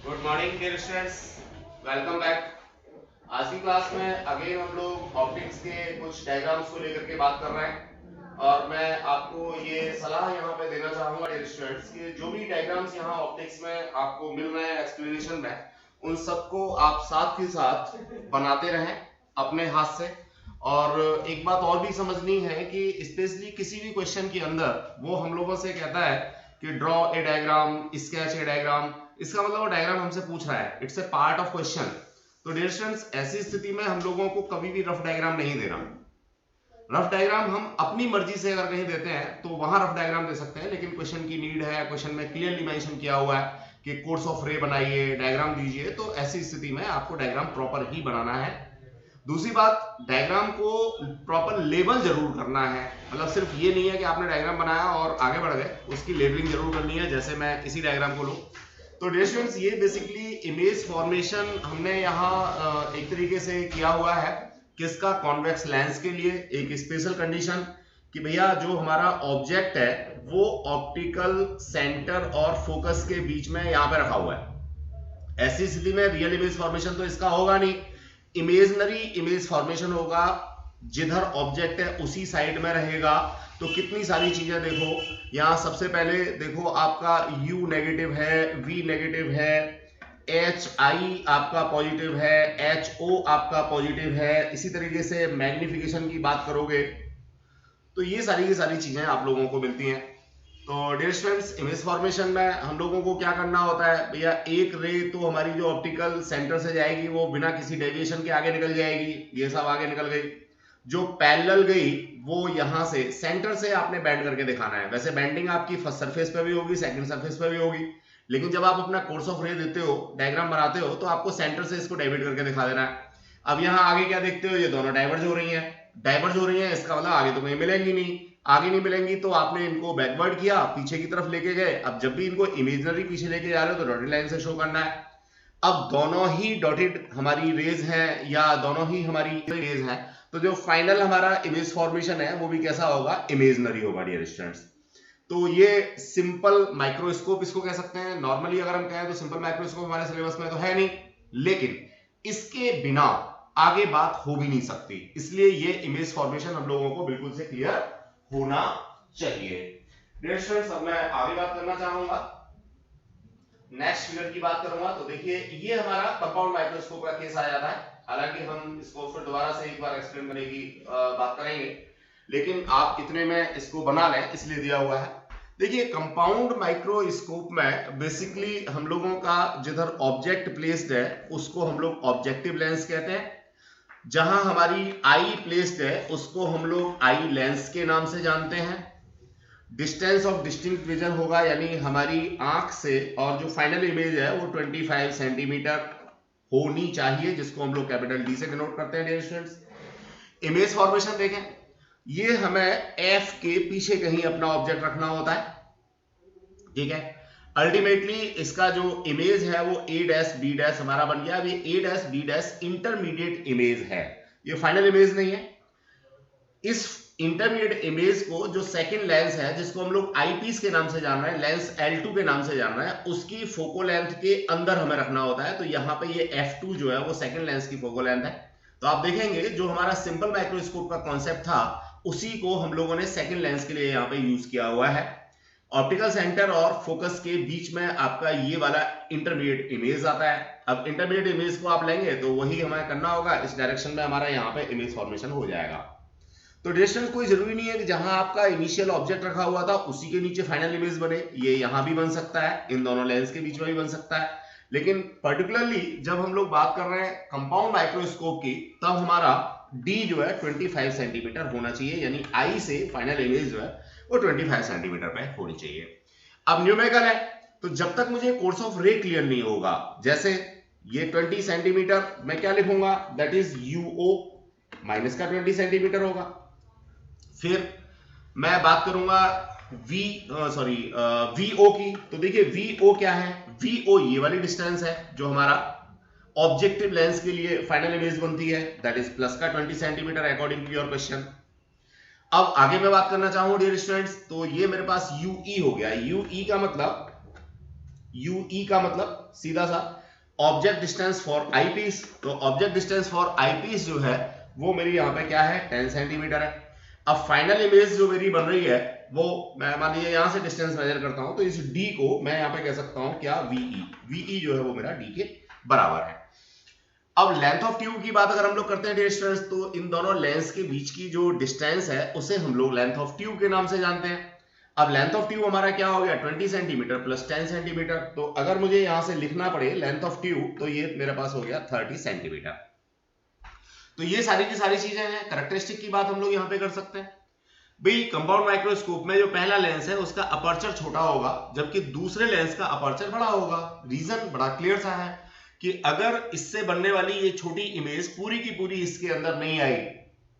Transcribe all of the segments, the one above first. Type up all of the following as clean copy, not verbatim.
Good morning dear students, welcome back. आज की class में अगेन हम लोग ऑप्टिक्स के कुछ डायग्राम्स को लेकर के बात कर रहे हैं और मैं आपको ये सलाह यहाँ पे देना चाहूंगा डियर स्टूडेंट्स कि जो भी डायग्राम्स यहाँ ऑप्टिक्स में आपको मिल रहे हैं एक्सप्लेनेशन में, उन सबको आप साथ ही साथ बनाते रहें अपने हाथ से। और एक बात और भी समझनी है कि स्पेशली किसी भी क्वेश्चन के अंदर वो हम लोगों से कहता है कि draw a diagram, sketch A diagram, इसका मतलब वो डायग्राम हमसे पूछ रहा है, it's a part of question. तो डियर स्टूडेंट्स, ऐसी स्थिति में हम लोगों को कभी भी रफ डायग्राम नहीं देना। रफ डायग्राम हम अपनी मर्जी से अगर कहीं देते हैं तो वहां रफ डायग्राम दे सकते हैं, लेकिन क्वेश्चन की नीड है, क्वेश्चन में क्लियरली मेंशन किया हुआ है कि कोर्स ऑफ रे बनाइए, डायग्राम दीजिए, तो ऐसी स्थिति में आपको डायग्राम प्रॉपर ही बनाना है। दूसरी बात, डायग्राम को प्रॉपर लेबल जरूर करना है। मतलब सिर्फ ये नहीं है कि आपने डायग्राम बनाया और आगे बढ़ गए, उसकी लेबलिंग जरूर करनी है। जैसे मैं इसी डायग्राम को लूं तो डियर स्टूडेंट्स, ये बेसिकली इमेज फॉर्मेशन हमने यहाँ एक तरीके से किया हुआ है किसका, कॉन्वेक्स लेंस के लिए। एक स्पेशल कंडीशन कि भैया जो हमारा ऑब्जेक्ट है वो ऑप्टिकल सेंटर और फोकस के बीच में यहाँ पे रखा हुआ है। ऐसी स्थिति में रियल इमेज फॉर्मेशन तो इसका होगा नहीं, इमेजनरी इमेज फॉर्मेशन होगा। जिधर ऑब्जेक्ट है उसी साइड में रहेगा। तो कितनी सारी चीजें देखो, यहां सबसे पहले देखो आपका U नेगेटिव है, V नेगेटिव है, HI आपका पॉजिटिव है, HO आपका पॉजिटिव है। इसी तरीके से मैग्निफिकेशन की बात करोगे तो ये सारी की सारी चीजें आप लोगों को मिलती हैं। तो डियर स्टूडेंट्स, इमेज फॉर्मेशन में हम लोगों को क्या करना होता है भैया, एक रे तो हमारी जो ऑप्टिकल सेंटर से जाएगी वो बिना किसी डेविएशन के आगे निकल जाएगी, ये सब आगे निकल गई। जो पैरेलल गई वो यहां से सेंटर से आपने बैंड करके दिखाना है। वैसे बैंडिंग आपकी फर्स्ट सरफेस पे भी होगी, सेकंड सरफेस पे भी होगी, लेकिन जब आप अपना कोर्स ऑफ रे देते हो, डायग्राम बनाते हो, तो आपको सेंटर से इसको डाइवर्ट करके दिखा देना है। अब यहाँ आगे क्या देखते हो, ये दोनों डाइवर्ज हो रही हैं। डाइवर्ज हो रही हैं इसका मतलब आगे तो कहीं मिलेंगी नहीं। आगे नहीं मिलेंगी तो आपने इनको बैकवर्ड किया, पीछे की तरफ लेके गए। अब जब भी इनको इमेजनरी पीछे लेके जा रहे हो तो डॉटेड लाइन से शो करना है। अब दोनों ही डॉटेड हमारी रेज हैं या दोनों ही हमारी रेज हैं, तो जो फाइनल हमारा इमेज फॉर्मेशन है वो भी कैसा होगा, इमेजनरी होगा डियर स्टूडेंट्स। तो ये सिंपल माइक्रोस्कोप इसको कह सकते हैं। नॉर्मली अगर हम कहें तो सिंपल माइक्रोस्कोप हमारे सिलेबस में तो है नहीं, लेकिन इसके बिना आगे बात हो भी नहीं सकती, इसलिए ये इमेज फॉर्मेशन हम लोगों को बिल्कुल से क्लियर होना चाहिए। डियर स्टूडेंट्स, अब मैं आगे बात करना चाहूंगा, नेक्स्ट फिगर की बात करूंगा। तो देखिए ये हमारा कंपाउंड माइक्रोस्कोप का केस आ जाता है। हालांकि हम इसको फिर दोबारा से एक बार एक्सप्लेन करने की बात करेंगे, लेकिन आप इतने में इसको बना लें इसलिए दिया हुआ है। देखिए कंपाउंड माइक्रोस्कोप में बेसिकली हम लोगों का जिधर ऑब्जेक्ट प्लेस्ड है उसको हम लोग ऑब्जेक्टिव लेंस कहते हैं। जहां हमारी आई प्लेस्ड है उसको हम लोग आई लेंस के नाम से जानते हैं। डिस्टेंस ऑफ डिस्टिंक्ट विजन होगा, यानी हमारी आंख से और जो फाइनल इमेज है वो 25 सेंटीमीटर होनी चाहिए, जिसको हम लोग कैपिटल डी से डिनोट करते हैं डियर स्टूडेंट्स। इमेज फॉर्मेशन देखें, ये हमें एफ के पीछे कहीं अपना ऑब्जेक्ट रखना होता है, ठीक है। अल्टीमेटली इसका जो इमेज है वो ए डैश बी डैश हमारा बन गया। अब ये A dash B dash intermediate image है, ये फाइनल इमेज नहीं है। इस इंटरमीडिएट इमेज को जो सेकंड लेंस है जिसको हम लोग आईपीस के नाम से जान रहे हैं, लेंस L2 के नाम से जान रहे हैं, उसकी फोको लेंथ के अंदर हमें रखना होता है। तो यहाँ पे ये F2 जो है वो सेकंड लेंस की फोको लेंथ है। तो आप देखेंगे जो हमारा सिंपल माइक्रोस्कोप का कॉन्सेप्ट था उसी को हम लोगों ने सेकंड लेंस के लिए यहाँ पे यूज किया हुआ है। ऑप्टिकल सेंटर और फोकस के बीच में आपका ये वाला इंटरमीडिएट इमेज आता है। अब इंटरमीडिएट इमेज को आप लेंगे तो वही हमें करना होगा, इस डायरेक्शन में हमारा यहाँ पे इमेज फॉर्मेशन हो जाएगा। तो डिस्टेंस कोई जरूरी नहीं है कि जहां आपका इनिशियल ऑब्जेक्ट रखा हुआ था उसी के नीचे फाइनल इमेज बने, ये यहां भी बन सकता है, इन दोनों लेंस के बीच में भी बन सकता है। लेकिन पर्टिकुलरली जब हम लोग बात कर रहे हैं कंपाउंड माइक्रोस्कोप की, तब हमारा डी जो है 25 सेंटीमीटर होना चाहिए, यानी आई से फाइनल इमेज जो है वो 25 सेंटीमीटर पे होनी चाहिए। अब न्यूमेरिकल है, तो जब तक मुझे कोर्स ऑफ रे क्लियर नहीं होगा, जैसे ये 20 सेंटीमीटर मैं क्या लिखूंगा, दैट इज यूओ, माइनस का 20 सेंटीमीटर होगा। फिर मैं बात करूंगा वीओ की। तो देखिए वीओ क्या है, वीओ ये वाली डिस्टेंस है जो हमारा ऑब्जेक्टिव लेंस के लिए फाइनल इमेज बनती है, दैट इज प्लस का 20 centimetre according to your question. अब आगे मैं बात करना चाहूंगा डियर स्टूडेंट्स, तो ये मेरे पास यूई हो गया। यूई का मतलब यूई का मतलब सीधा सा object distance for eyepiece. तो object distance for eyepiece जो है वो मेरी यहाँ पे क्या है 10 सेंटीमीटर है। अब फाइनल इमेज जो मेरी बन रही है वो मैं मान लीजिए यहां से डिस्टेंस मेजर करता हूं तो इस d को मैं यहां पे कह सकता हूं क्या VE जो है वो मेरा d के बराबर है। अब लेंथ ऑफ ट्यूब की बात अगर हम लोग करते हैं डिस्टेंस तो इन दोनों लेंस के बीच की जो डिस्टेंस है उसे हम लोग लेंथ ऑफ ट्यूब के नाम से जानते हैं। अब लेंथ ऑफ ट्यूब हमारा क्या हो गया 20 सेंटीमीटर प्लस 10 सेंटीमीटर। तो अगर मुझे यहां से लिखना पड़े लेंथ ऑफ ट्यूब तो ये मेरे पास हो गया 30 सेंटीमीटर। तो ये सारी की सारी चीजें हैं। कैरेक्टरिस्टिक की बात हम लोग यहाँ पे कर सकते हैं भाई कंपाउंड माइक्रोस्कोप में जो पहला लेंस है उसका अपर्चर छोटा होगा जबकि दूसरे लेंस का अपर्चर बड़ा होगा। रीजन बड़ा क्लियर सा है कि अगर इससे बनने वाली ये छोटी इमेज पूरी की पूरी इसके अंदर नहीं आई,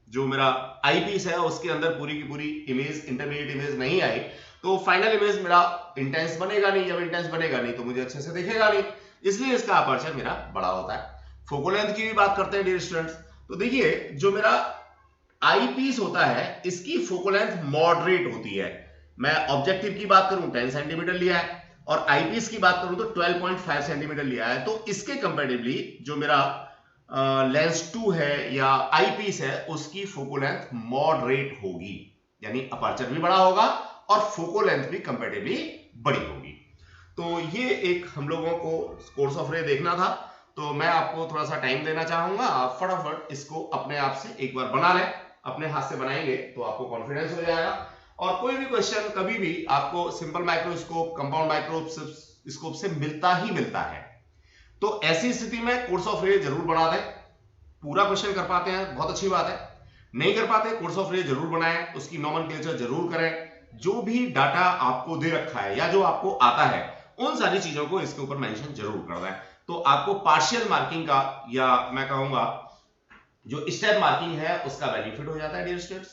जो मेरा आई पीस है उसके अंदर पूरी की पूरी इमेज इंटरमीडिएट इमेज नहीं आई तो फाइनल इमेज मेरा इंटेंस बनेगा नहीं। जब इंटेंस बनेगा नहीं तो मुझे अच्छे से दिखेगा नहीं, इसलिए इसका अपर्चर मेरा बड़ा होता है। फोकल लेंथ की भी बात करते हैं डियर स्टूडेंट्स। तो देखिए जो मेरा आई पीस होता है इसकी फोकल लेंथ मॉडरेट होती है। मैं ऑब्जेक्टिव की बात करूं 10 सेंटीमीटर लिया है और आईपीस की बात करूं तो 12.5 सेंटीमीटर लिया है। तो इसके कंपैरेटिवली जो मेरा लेंस 2 है या आई पीस है उसकी फोकल लेंथ मॉडरेट होगी, यानी अपर्चर भी बड़ा होगा और फोकल लेंथ भी कंपैरेटिवली बड़ी होगी। तो ये एक हम लोगों को कोर्स ऑफ रे देखना था। तो मैं आपको थोड़ा सा टाइम देना चाहूंगा, आप फटाफट इसको अपने आप से एक बार बना लें। अपने हाथ से बनाएंगे तो आपको कॉन्फिडेंस हो जाएगा। और कोई भी क्वेश्चन कभी भी आपको सिंपल माइक्रोस्कोप कंपाउंड माइक्रोस्कोप से मिलता ही मिलता है। तो ऐसी स्थिति में कोर्स ऑफ रे जरूर बना दें। पूरा क्वेश्चन कर पाते हैं बहुत अच्छी बात है, नहीं कर पाते कोर्स ऑफ रे जरूर बनाएं, उसकी नॉमेनक्लेचर जरूर करें। जो भी डाटा आपको दे रखा है या जो आपको आता है उन सारी चीजों को इसके ऊपर मेंशन जरूर कर दें। तो आपको पार्शियल मार्किंग का या मैं कहूंगा जो स्टेप मार्किंग है उसका बेनिफिट हो जाता है डियर स्टूडेंट्स।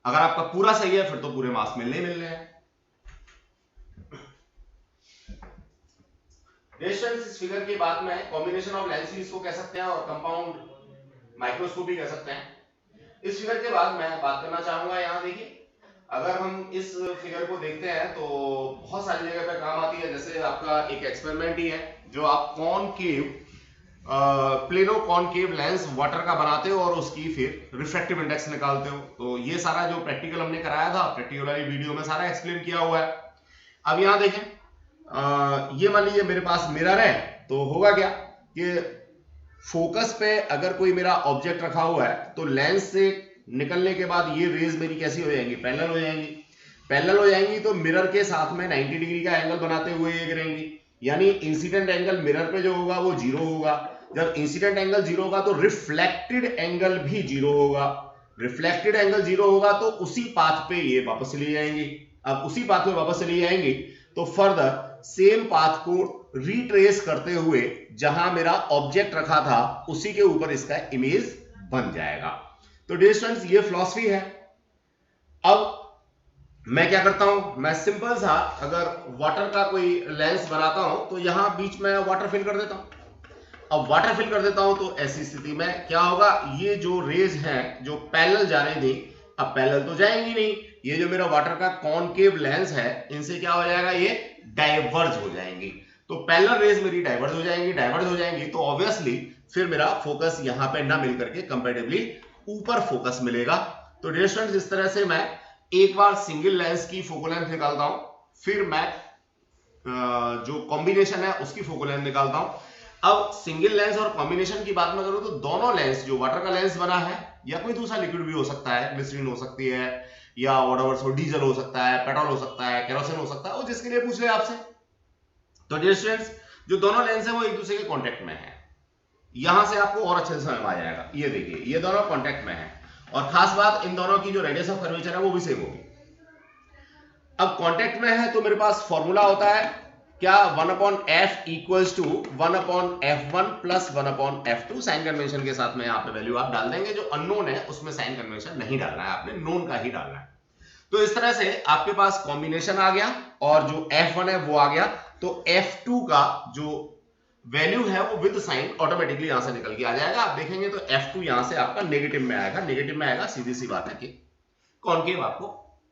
अगर आपका पूरा सही है फिर तो पूरे मार्क्स मिलने हैं। डियर स्टूडेंट्स इस फिगर की बात में कॉम्बिनेशन ऑफ लेंस सीरीज को कह सकते हैं और कंपाउंड माइक्रोस्कोप भी कह सकते हैं। इस फिगर के बाद मैं बात करना चाहूंगा, यहाँ देखिए अगर हम इस फिगर को देखते हैं तो बहुत सारी जगह पे काम आती है। जैसे आपका एक एक्सपेरिमेंट ही है जो आप concave plano concave lens water का बनाते हो और उसकी फिर रिफ्रैक्टिव इंडेक्स निकालते हो। तो ये सारा जो प्रैक्टिकल हमने कराया था प्रैक्टिकल वाली वीडियो में सारा एक्सप्लेन किया हुआ है। अब यहाँ देखें ये मान लीजिए मेरे पास मिरर है तो होगा क्या कि फोकस पे अगर कोई मेरा ऑब्जेक्ट रखा हुआ है तो लेंस से निकलने के बाद ये रेज मेरी कैसी हो जाएंगी, पैरेलल हो जाएंगी। पैरेलल हो जाएंगी तो मिरर के साथ में 90 डिग्री का एंगल बनाते हुए ये गिरेंगी, यानी इंसिडेंट एंगल मिरर पे जो होगा वो जीरो होगा। जब इंसिडेंट एंगल जीरो होगा तो रिफ्लेक्टेड एंगल भी जीरो होगा। रिफ्लेक्टेड एंगल जीरो होगा तो उसी पाथ पे ये वापस चली जाएंगी। अब उसी पाथ पे वापस चली जाएंगी तो फर्दर सेम पाथ को रिट्रेस करते हुए जहां मेरा ऑब्जेक्ट रखा था उसी के ऊपर इसका इमेज बन जाएगा। तो डियर स्टूडेंट्स ये फिलॉसफी है। अब मैं क्या करता हूं, मैं सिंपल सा अगर वाटर का कोई लेंस बनाता हूं तो यहां बीच में वाटर फिल कर देता हूं। अब वाटर फिल कर देता हूं तो ऐसी स्थिति में क्या होगा, ये जो रेज हैं जो पैरेलल जा रही थी अब पैरेलल तो जाएंगी नहीं। ये जो मेरा वाटर का कॉनकेव लेंस है इनसे क्या हो जाएगा, ये डाइवर्ज हो जाएंगी। तो पैरेलल रेज मेरी डाइवर्ज हो जाएंगी तो ऑब्वियसली फिर मेरा फोकस यहां पे ना मिलकर के कंपैरेटिवली ऊपर फोकस मिलेगा। तो डियर स्टूडेंट्स इस तरह से मैं एक बार सिंगल लेंस की फोकल लेंथ निकालता हूं, फिर मैं जो कॉम्बिनेशन है उसकी फोकल लेंथ निकालता हूं। अब सिंगल लेंस और कॉम्बिनेशन की बात में करूं तो दोनों लेंस जो वाटर का लेंस बना है या कोई दूसरा लिक्विड भी हो सकता है, ग्लिसरीन हो सकती है या व्हाटएवर सो डीजल हो सकता है, पेट्रोल हो सकता है, केरोसिन हो सकता है, वो जिसके लिए पूछ ले आपसे। तो डियर स्टूडेंट्स जो दोनों लेंस है वो एक दूसरे के कांटेक्ट में है। यहां से आपको और अच्छे से समझ में आ जाएगा। ये देखिए ये दोनों कांटेक्ट में है और खास बात इन दोनों की जो रेडियस ऑफ कर्वेचर है वो भी सेम होगी। अब कांटेक्ट में है तो मेरे पास फॉर्मूला होता है क्या, 1/f equals to 1/f1 plus 1/f2। Sign convention के साथ में यहाँ पे वैल्यू आप डाल देंगे। जो अननोन है उसमें साइन कन्वेंशन नहीं डालना है, आपने नोन का ही डालना है। तो इस तरह से आपके पास कॉम्बिनेशन आ गया और जो f1 है वो आ गया। तो f2 का जो वैल्यू है वो विद साइन ऑटोमेटिकली यहां से निकल के आ जाएगा। आप देखेंगे तो f2 यहां से आपका नेगेटिव में आएगा। नेगेटिव में आएगा, सीधी सी बात है कि कॉनकेव आपको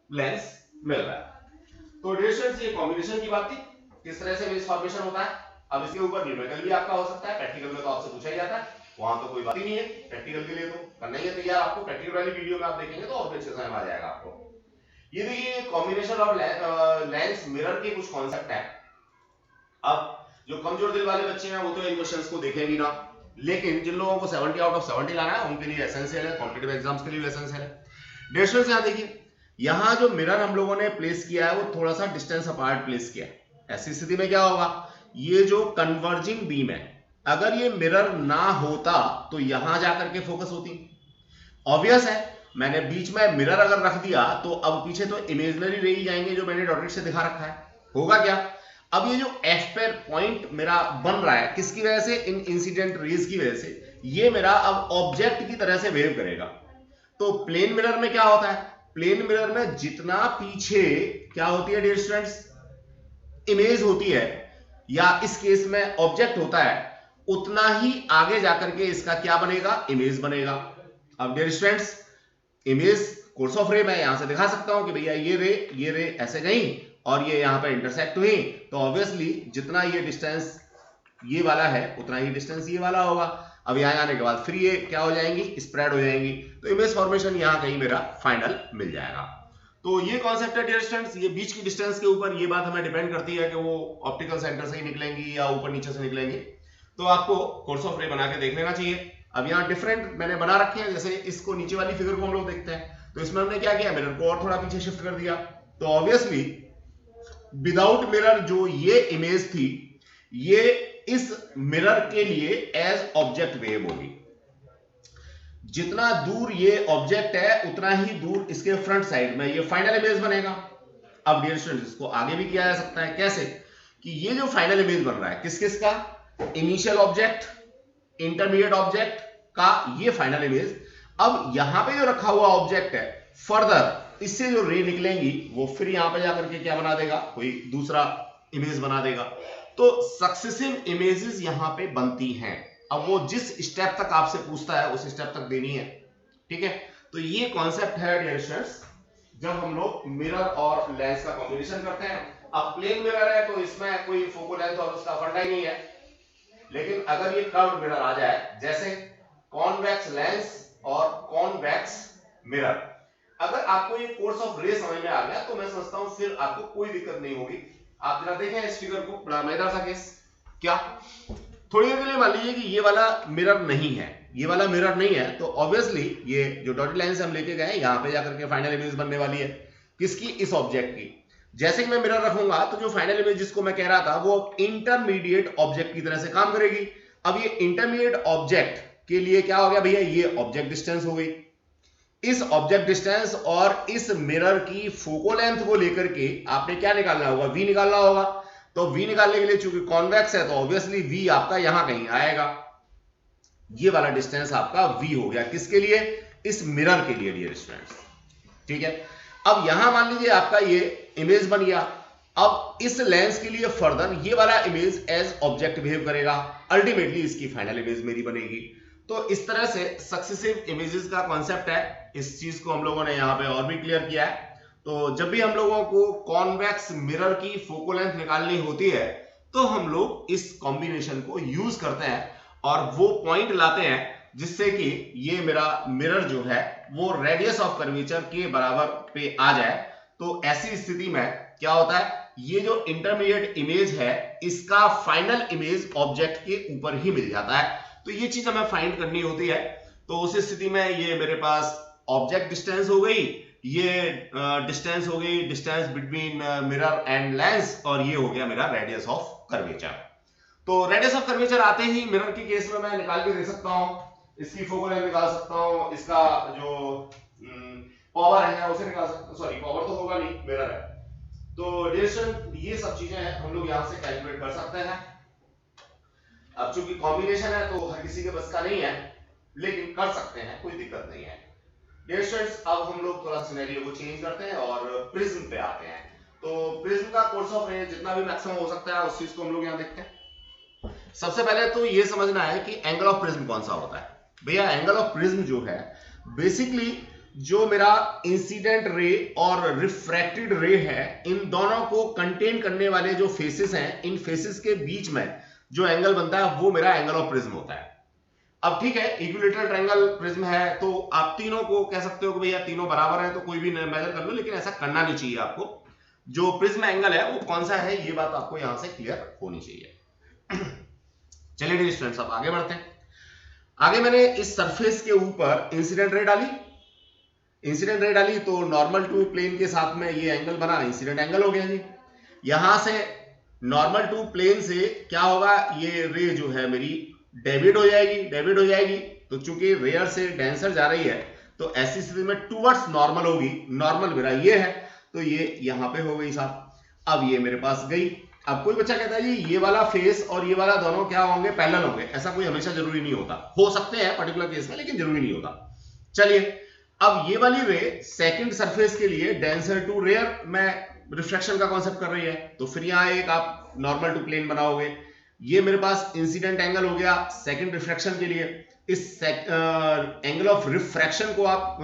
लेंस मिल रहा है। तो डियर स्टूडेंट्स ये कॉम्बिनेशन की बात थी। किस तरह से इमेज फॉर्मेशन होता है। अब इसके ऊपर न्यूमेरिकल भी आपका हो सकता है, प्रैक्टिकल में तो आपसे पूछा ही जाता है, वहां तो कोई बात ही नहीं है, प्रैक्टिकल के लिए तो करना ही है तैयार आपको। प्रैक्टिकल वाली वीडियो में आप देखेंगे तो और भी अच्छे से समझ आ जाएगा आपको। ये देखिए कॉम्बिनेशन ऑफ लेंस मिरर के कुछ कॉन्सेप्ट है। अब जो कमजोर दिल वाले बच्चे हैं वो तो इन क्वेश्चंस को देखेंगे ना, लेकिन जिन लोगों को 70 आउट ऑफ 70 लाना है उनके लिए एसेंशियल है, कॉम्पिटिटिव एग्जाम्स के लिए एसेंशियल है। डिस्टेंस यहाँ देखिए, यहाँ जो मिरर हम लोगों ने प्लेस किया है वो थोड़ा सा डिस्टेंस अपार्ट प्लेस किया है। ऐसी स्थिति में क्या होगा, ये जो कन्वर्जिंग बीम है अगर ये मिरर ना होता तो यहां जाकर के फोकस होती। ऑब्वियस है, मैंने बीच में मिरर अगर रख दिया तो अब पीछे तो इमेजिनरी रे जाएंगे जो मैंने डॉटेड से दिखा रखा है। होगा क्या, अब ये जो एफ पर पॉइंट मेरा बन रहा है किसकी वजह से, इन इंसिडेंट रेज की वजह से, ये मेरा अब ऑब्जेक्ट की तरह से वेव करेगा। तो प्लेन मिरर में क्या होता है, प्लेन मिरर में जितना पीछे क्या होती है डियर स्टूडेंट्स, इमेज होती है या इस केस में ऑब्जेक्ट होता है, उतना ही आगे जाकर के इसका क्या बनेगा, इमेज बनेगा। अब dear students image course of ray मैं यहां से दिखा सकता हूं कि भैया ये रे ऐसे गई और ये यहां पे इंटरसेक्ट हुई, तो ऑब्वियसली जितना ये डिस्टेंस ये वाला है उतना ही डिस्टेंस ये वाला होगा। अब यहां आने के बाद फिर ये क्या हो जाएंगी, स्प्रेड हो जाएंगी, तो इमेज फॉर्मेशन यहां कहीं मेरा फाइनल मिल जाएगा। तो ये कॉन्सेप्ट है डियर स्टूडेंट्स, ये बीच की डिस्टेंस के ऊपर ये बात हमें डिपेंड करती है कि वो ऑप्टिकल सेंटर से ही निकलेंगी या ऊपर नीचे से निकलेंगी, तो आपको कोर्स ऑफ रे बना के देख लेना चाहिए। अब यहाँ डिफरेंट मैंने बना रखे हैं, जैसे इसको नीचे वाली फिगर को हम लोग देखते हैं तो इसमें हमने क्या किया, मिरर को और थोड़ा पीछे शिफ्ट कर दिया, तो ऑब्वियसली विदाउट मिरर जो ये इमेज थी ये इस मिरर के लिए एज ऑब्जेक्ट वेव होगी। जितना दूर ये ऑब्जेक्ट है उतना ही दूर इसके फ्रंट साइड में ये फाइनल इमेज बनेगा। अब डियर स्टूडेंट्स इसको आगे भी किया जा सकता है, कैसे कि ये जो फाइनल इमेज बन रहा है किस किस का, इनिशियल ऑब्जेक्ट, इंटरमीडिएट ऑब्जेक्ट का ये फाइनल इमेज, अब यहां पे जो रखा हुआ ऑब्जेक्ट है फर्दर इससे जो रे निकलेंगी वो फिर यहां पे जाकर के क्या बना देगा, कोई दूसरा इमेज बना देगा। तो सक्सेसिव इमेजेस यहां पे बनती हैं। अब वो जिस स्टेप तक आपसे पूछता है उस स्टेप तक देनी है, ठीक है। तो ये कॉन्सेप्ट है डियर स्टूडेंट्स जब हम लोग मिरर और लेंस का कॉम्बिनेशन करते हैं। अब प्लेन मिरर है तो इसमें कोई फोकल लेंथ और उसका फंडा ही नहीं है, लेकिन अगर ये कर्व मिरर आ जाए जैसे कॉन्वेक्स लेंस और कॉन्वेक्स मिरर, अगर आपको ये कोर्स ऑफ रे समझ में आ गया तो मैं समझता हूं फिर आपको कोई दिक्कत नहीं होगी। आप जरा देखें इस फिगर को, बड़ा मजेदार सा केस, क्या थोड़ी देर के लिए मान लीजिए कि ये वाला मिरर नहीं है, ये वाला मिरर नहीं है, तो ऑब्वियसली ये जो डॉटेड लाइन से हम लेके गए यहां पे जाकर के फाइनल इमेज बनने वाली है किसकी, इस ऑब्जेक्ट की। जैसे कि मैं मिरर रखूंगा तो जो फाइनल इमेज जिसको मैं कह रहा था वो इंटरमीडिएट ऑब्जेक्ट की तरह से काम करेगी। अब ये इंटरमीडिएट ऑब्जेक्ट के लिए क्या हो गया भैया, ये ऑब्जेक्ट डिस्टेंस हो गई। इस ऑब्जेक्ट डिस्टेंस और इस मिरर की फोको लेंथ को लेकर के आपने क्या निकालना होगा, v निकालना होगा। तो v निकालने के लिए चूंकि कॉन्वेक्स है तो ऑब्वियसली v आपका यहां कहीं आएगा, ये वाला डिस्टेंस आपका v हो गया किसके लिए, इस मिरर के लिए डियर स्टूडेंट्स, ठीक है। अब यहां मान लीजिए आपका ये इमेज बन गया, अब इस लेंस के लिए फर्दर ये वाला इमेज एज ऑब्जेक्ट बिहेव करेगा, अल्टीमेटली इसकी फाइनल इमेज मेरी बनेगी। तो इस तरह से सक्सेसिव इमेजेस का कॉन्सेप्ट है, इस चीज को हम लोगों ने यहाँ पे और भी क्लियर किया है। तो जब भी हम लोगों को कॉन्वेक्स मिरर की फोकल लेंथ निकालनी होती है तो हम लोग इस कॉम्बिनेशन को यूज करते हैं और वो पॉइंट लाते हैं जिससे कि ये मेरा मिरर जो है वो रेडियस ऑफ कर्वेचर के बराबर पे आ जाए। तो ऐसी स्थिति में क्या होता है, ये जो इंटरमीडिएट इमेज है इसका फाइनल इमेज ऑब्जेक्ट के ऊपर ही मिल जाता है। तो ये चीज हमें फाइंड करनी होती है। तो उस स्थिति में ये मेरे पास ऑब्जेक्ट डिस्टेंस हो गई, ये डिस्टेंस हो गई, distance between mirror and lens, और ये हो गया मेरा रेडियस ऑफ कर्वेचर। तो रेडियस ऑफ कर्वेचर आते ही मिरर के केस में मैं निकाल के दे सकता हूं, इसकी फोकल लेंथ निकाल सकता हूं, इसका जो पावर है उसे निकाल सकता हूं, सॉरी पावर तो होगा नहीं, मिरर है। तो डिस्टेंस ये सब चीजें हैं हम लोग यहां से कैलकुलेट कर सकते हैं। अब चूंकि कॉम्बिनेशन है तो हर किसी के बस का नहीं है, लेकिन कर सकते हैं, कोई दिक्कत नहीं है। डियर स्टूडेंट्स अब हम लोग थोड़ा सिनेरियो को चेंज करते हैं और प्रिज्म पे आते हैं। तो प्रिज्म का कोर्स ऑफ रे जितना भी मैक्सिमम हो सकता है उस चीज को हम लोग यहाँ देखते हैं। सबसे पहले तो ये समझना है कि एंगल ऑफ प्रिज्म कौन सा होता है। भैया एंगल ऑफ प्रिज्म जो है बेसिकली जो मेरा इंसिडेंट रे और रिफ्रैक्टेड रे है, इन दोनों को कंटेन करने वाले जो फेसेस हैं, इन फेसेस के बीच में जो एंगल बनता है वो मेरा एंगल ऑफ प्रिज्म होता है। अब ठीक है, इक्विलैटरल ट्रायंगल प्रिज्म है तो आप तीनों को कह सकते हो कि भैया तीनों बराबर हैं तो कोई भी मेजर कर लो, लेकिन ऐसा करना नहीं चाहिए। आपको जो प्रिज्म एंगल है वो कौन सा है, ये बात आपको यहां से क्लियर होनी चाहिए। चलिए डियर स्टूडेंट्स, अब आगे बढ़ते हैं। आगे मैंने इस सरफेस के ऊपर इंसिडेंट रे डाली तो नॉर्मल टू प्लेन के साथ में ये एंगल बना, इंसिडेंट एंगल हो गया जी। यहां से नॉर्मल टू प्लेन से क्या होगा, ये रे जो है मेरी डेविएट हो जाएगी। तो चूंकि रेयर से डेंसर जा रही है तो ऐसी स्थिति में टुवर्ड्स नॉर्मल होगी। नॉर्मल मेरा ये है तो ये यहां पे हो गई साहब। अब ये मेरे पास गई। अब कोई बच्चा कहता है जी ये वाला फेस और ये वाला दोनों क्या होंगे, पैरेलल होंगे। ऐसा कोई हमेशा जरूरी नहीं होता, हो सकते हैं पर्टिकुलर केस में, लेकिन जरूरी नहीं होता। चलिए, अब ये वाली रे सेकंड सरफेस के लिए डेंसर टू रेयर में रिफ्रैक्शन का कॉन्सेप्ट कर रही है, तो फिर यहां एक आप नॉर्मल टू प्लेन बनाओगे। ये मेरे पास इंसिडेंट एंगल हो गया सेकंड रिफ्रैक्शन के लिए। इस एंगल ऑफ रिफ्रैक्शन को आप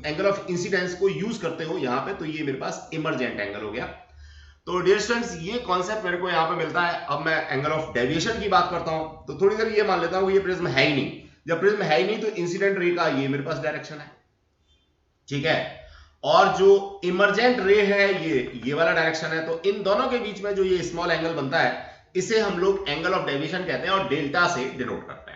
एंगल ऑफ इंसिडेंस को यूज करते हो यहां पे, तो ये मेरे पास इमर्जेंट एंगल हो गया। तो डियर स्टूडेंट्स, ये कॉन्सेप्ट मेरे को यहां पे मिलता है। अब मैं एंगल ऑफ डेविएशन की बात करता हूं तो थोड़ी देर ये मान लेता हूं कि ये प्रिज्म है ही नहीं। जब प्रिज्म है ही नहीं तो इंसिडेंट रे का ये मेरे पास डायरेक्शन है, ठीक है, और जो इमर्जेंट रे है ये वाला डायरेक्शन है। तो इन दोनों के बीच में जो ये स्मॉल एंगल बनता है इसे हम लोग एंगल ऑफ डेविएशन कहते हैं और डेल्टा से डिनोट करते हैं।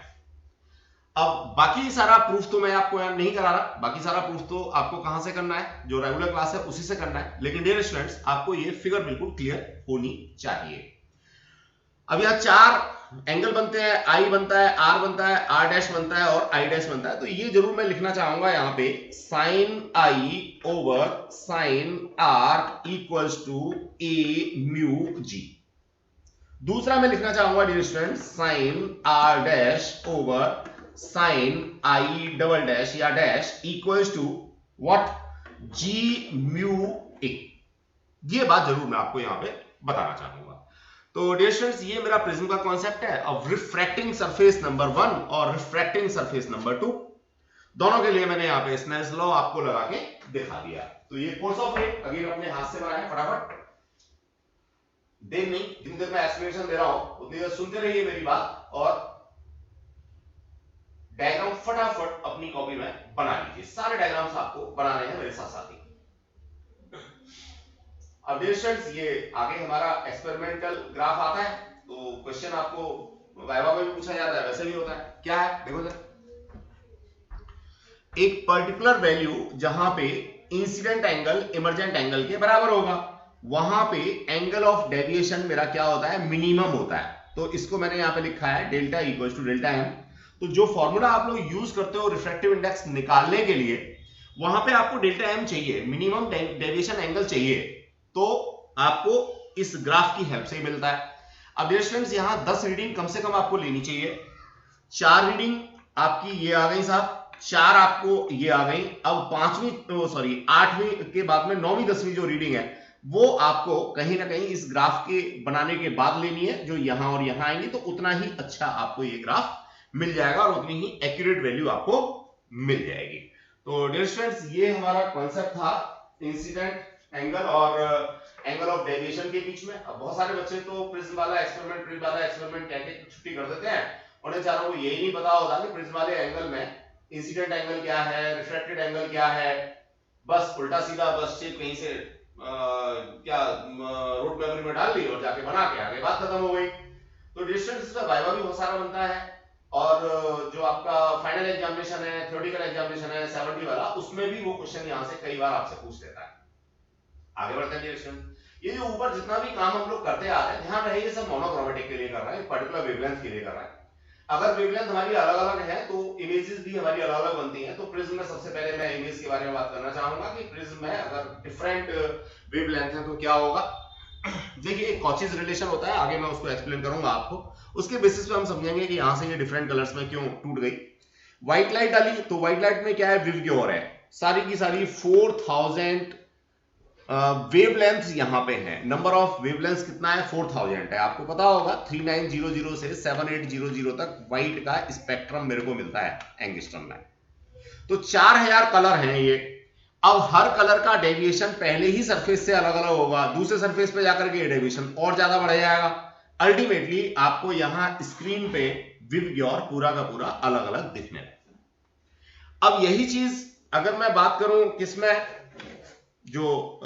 अब बाकी सारा प्रूफ तो मैं आपको नहीं करा रहा, बाकी सारा प्रूफ तो आपको कहां से करना है, जो रेगुलर क्लास है उसी से करना है। लेकिन डियर स्टूडेंट्स, आपको ये फिगर बिल्कुल क्लियर होनी चाहिए। अब यहां चार एंगल बनते हैं, आई बनता है, आर बनता है, आर डैश बनता है और आई डैश बनता है। तो ये जरूर मैं लिखना चाहूंगा यहां पे, sine i over sine r equals to a mu g. दूसरा मैं लिखना चाहूंगा dear students, sine r dash over sine i double dash या dash equals to what, g mu a. ये बात जरूर मैं आपको यहां पे बताना चाहूंगा। तो डियर स्टूडेंट्स, ये मेरा प्रिज्म का कॉन्सेप्ट है ऑफ रिफ्रैक्टिंग सरफेस नंबर 1 और रिफ्रैक्टिंग सरफेस नंबर 2। दोनों के लिए मैंने यहाँ पे स्नेल्स लॉ आपको लगा के दिखा दिया। तो ये कोर्स ऑफ रे अगेन अपने हाथ से बनाए, फटाफट देर नहीं, जितनी देर मैं एक्सप्लेनेशन दे रहा हूं उतनी देर सुनते रहिए मेरी बात और डायग्राम फटाफट अपनी कॉपी में बना लीजिए। सारे डायग्राम्स आपको बनाने हैं मेरे साथ साथ ही। अब डियर स्टूडेंट्स, ये आगे हमारा एक्सपेरिमेंटल ग्राफ आता है तो क्वेश्चन आपको वाइवा में भी पूछा जाता है, वैसे भी होता है। क्या है देखो सर, एक पर्टिकुलर वैल्यू जहां पे इंसिडेंट एंगल इमर्जेंट एंगल के बराबर होगा, वहां पे एंगल ऑफ डेविएशन मेरा क्या होता है, मिनिमम होता है। तो इसको मैंने यहां पे लिखा है delta equals to delta m. तो जो फॉर्मूला आप लोग यूज करते हो रिफ्रैक्टिव इंडेक्स निकालने के लिए, वहां पे आपको डेल्टा एम चाहिए, मिनिमम डेविएशन एंगल चाहिए, तो आपको इस ग्राफ की हेल्प से ही मिलता है। अब डियर स्टूडेंट्स, यहां 10 रीडिंग कम से कम आपको लेनी चाहिए। 4 रीडिंग आपकी ये आ गई साहब, 4 आपको ये आ गई। अब 8वीं के बाद में 9वीं 10वीं जो रीडिंग है वो आपको कहीं ना कहीं इस ग्राफ के बनाने के बाद लेनी है, जो यहां और यहां आएंगी तो उतना ही अच्छा आपको ये ग्राफ मिल जाएगा और उतनी ही एक्यूरेट वैल्यू आपको मिल जाएगी। तो डियर स्टूडेंट्स, ये हमारा कॉन्सेप्ट था इंसिडेंट एंगल और एंगल ऑफ डेविएशन के बीच में। अब बहुत सारे बच्चे तो प्रिज्म वाला एक्सपेरिमेंट कह के छुट्टी कर देते हैं, उन्हें चारों को यही नहीं पता होता कि प्रिज्म वाले एंगल में इंसिडेंट एंगल क्या है, रिफ्रैक्टेड एंगल क्या है। बस उल्टा सीधा बस शेप कहीं से रोड मेमोरी में डाल ली और जाके बना के आगे बात खत्म हो गई। तो डिस्टेंस इसका वाइवा भी बहुत सारा बनता है और जो आपका फाइनल एग्जामिनेशन है, थ्योरेटिकल एग्जामिनेशन है 70 वाला, उसमें भी वो क्वेश्चन यहां से कई बार आपसे पूछ लेता है। आगे बढ़ते हैं डिस्टेंस। ये जो ऊपर जितना भी काम हम लोग करते आ रहे हैं, ध्यान रहे ये सब मोनोक्रोमेटिक के लिए कर रहे हैं, पर्टिकुलर वेवलेंथ के लिए कर रहे हैं। अगर वेवलेंथ हमारी अलग अलग है तो इमेजेस भी हमारी अलग अलग बनती हैं। तो प्रिज्म में सबसे पहले मैं इमेज के बारे में बात करना चाहूंगा कि प्रिज्म में अगर डिफरेंट वेवलेंथ है तो क्या होगा। देखिए, एक कॉचीज रिलेशन होता है, आगे मैं उसको एक्सप्लेन करूंगा आपको। उसके बेसिस पे हम समझेंगे कि यहां से ये डिफरेंट कलर्स में क्यों टूट गई। व्हाइट लाइट डाली तो व्हाइट लाइट में क्या है, विवग्योर है, सारी की सारी 4000 वेवलेंथ यहां पे है। नंबर ऑफ वेवलेंथ कितना है, 4000 है। आपको पता होगा 3900 से 7800 तक व्हाइट का स्पेक्ट्रम मेरे को मिलता है एंगस्ट्रॉम में। तो 4000 कलर हैं ये, अब हर कलर का डेविएशन पहले ही सरफेस से अलग अलग होगा, दूसरे सरफेस पे जाकर के डेविएशन और ज्यादा बढ़ जाएगा। अल्टीमेटली आपको यहां स्क्रीन पे विबग्योर पूरा का पूरा अलग अलग दिखने लगेगा। अब यही चीज अगर मैं बात करूं किसमें, जो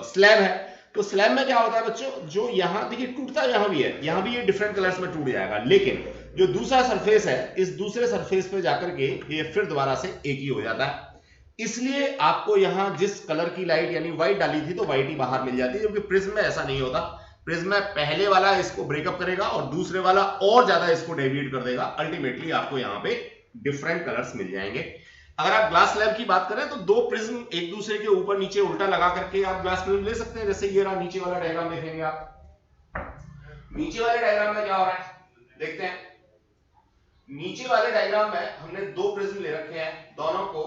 स्लैब है, तो स्लैब में क्या होता है बच्चों, जो यहां देखिए टूटता यहां भी है, यहां भी ये डिफरेंट कलर्स में टूट जाएगा, लेकिन जो दूसरा सरफेस है इस दूसरे सरफेस पे जाकर के ये फिर दोबारा से एक ही हो जाता है। इसलिए आपको यहां जिस कलर की लाइट यानी व्हाइट डाली थी तो व्हाइट ही बाहर मिल जाती है, जबकि प्रिज्म में ऐसा नहीं होता। प्रिज्म में पहले वाला इसको ब्रेकअप करेगा और दूसरे वाला और ज्यादा इसको डेविएट कर देगा। अल्टीमेटली आपको यहां पे डिफरेंट कलर्स मिल जाएंगे। अगर आप ग्लास स्लैब की बात करें तो दो प्रिज्म एक दूसरे के ऊपर नीचे उल्टा लगा करके आप ग्लास प्रिज्म ले सकते हैं। जैसे ये रहा नीचे वाला डायग्राम, देखेंगे आप नीचे वाले डायग्राम में क्या हो रहा है देखते हैं। नीचे वाले डायग्राम में हमने दो प्रिज्म ले रखे हैं, दोनों को